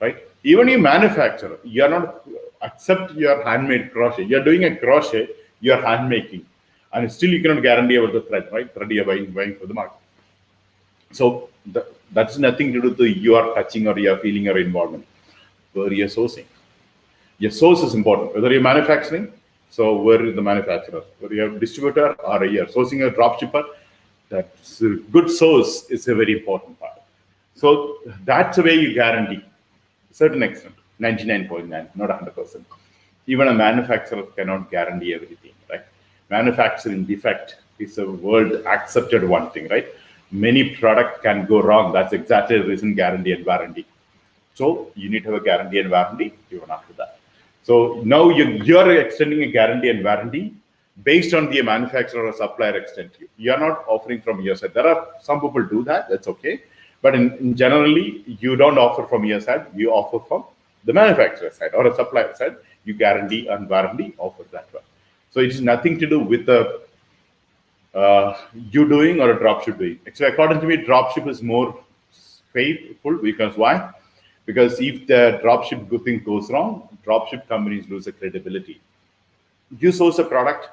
right? Even you manufacturer, you are not accept your handmade crochet. You are doing a crochet, you are hand making, and still you cannot guarantee about the thread, right? Thread you are buying for the market. So that's nothing to do with you are touching or you are feeling or involvement. Where you're sourcing, your source is important. Whether you're manufacturing, so where is the manufacturer? Whether you're a distributor or you're sourcing a drop shipper, that's a good source is a very important part. So that's the way you guarantee a certain extent, 99.9, not 100%. Even a manufacturer cannot guarantee everything, right? Manufacturing defect is a world accepted one thing, right? Many product can go wrong. That's exactly the reason guarantee and warranty. So you need to have a guarantee and warranty even after that. So now you're extending a guarantee and warranty based on the manufacturer or supplier extent. You're not offering from your side. There are some people do that. That's okay. But in generally, you don't offer from your side. You offer from the manufacturer side or a supplier side. You guarantee and warranty offer that one. So it is nothing to do with the you doing or a dropship doing. Actually, according to me, dropship is more faithful because why? Because if the dropship good thing goes wrong, dropship companies lose their credibility. You source a product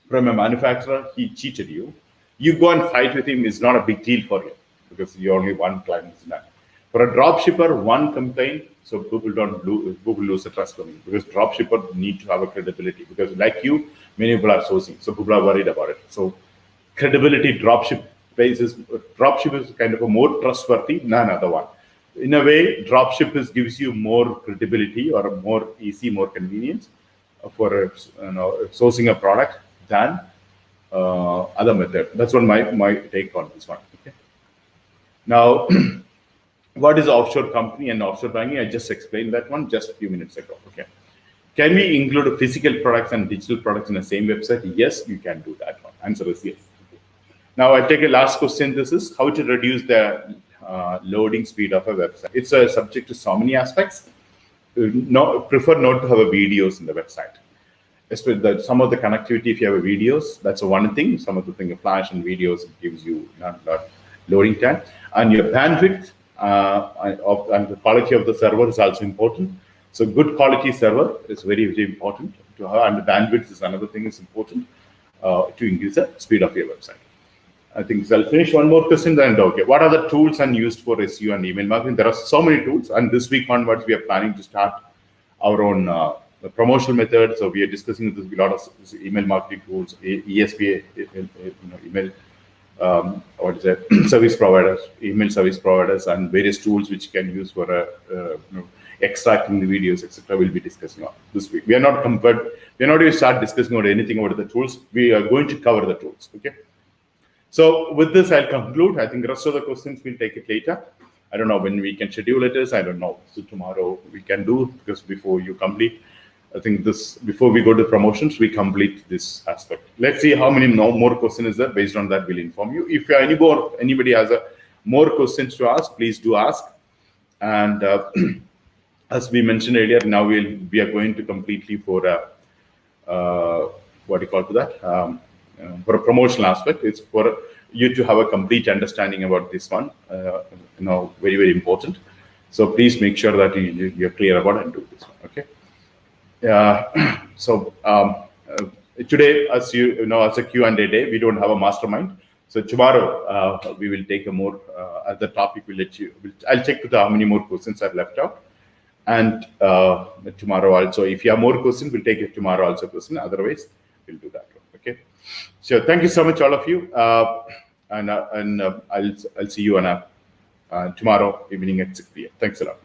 from a manufacturer, he cheated you. You go and fight with him is not a big deal for you because you only one client is done. For a dropshipper, one complaint, so people lose the trust from you because dropshipper need to have a credibility because like you, many people are sourcing, so people are worried about it. So credibility dropship is kind of a more trustworthy than another one. In a way, dropship gives you more credibility or a more easy, more convenience for sourcing a product than other method. That's what my take on this one. Okay. Now, what is offshore company and offshore banking? I just explained that one just a few minutes ago. Okay. Can we include physical products and digital products in the same website? Yes, you can do that one. Answer is yes. Okay. Now, I take a last question. This is how to reduce the loading speed of a website. It's a subject to so many aspects. Prefer not to have a videos in the website. Especially some of the connectivity, if you have a videos, that's one thing. Some of the thing, flash and videos, it gives you not loading time. And your bandwidth and the quality of the server is also important. So good quality server is very, very important to have, and the bandwidth is another thing is important to increase the speed of your website. I think I'll finish one more question then. Okay, what are the tools and used for SEO and email marketing? There are so many tools, and this week onwards we are planning to start our own promotional method. So we are discussing with a lot of email marketing tools, ESPA, email. Service providers, email service providers, and various tools which you can use for extracting the videos, etc. We'll be discussing on this week. We are not going to start discussing about anything about the tools. We are going to cover the tools. Okay. So with this, I'll conclude. I think the rest of the questions we'll take it later. I don't know when we can schedule it. I don't know. So tomorrow we can do because before you complete. I think before we go to promotions, we complete this aspect. Let's see how many more questions is there. Based on that, we'll inform you. If anybody has more questions to ask, please do ask. And as we mentioned earlier, now we are going to completely for what do you call for that? For a promotional aspect, it's for you to have a complete understanding about this one. Very, very important. So please make sure that you're clear about it and do this one. Okay. So today, as you know, as a Q&A day, we don't have a mastermind. So tomorrow we will take a more the topic. I'll check with how many more questions are left out, and tomorrow also, if you have more questions, we'll take it tomorrow also. Question. Otherwise, we'll do that. Okay. So thank you so much, all of you, and I'll see you on tomorrow evening at 6 p.m. Thanks a lot.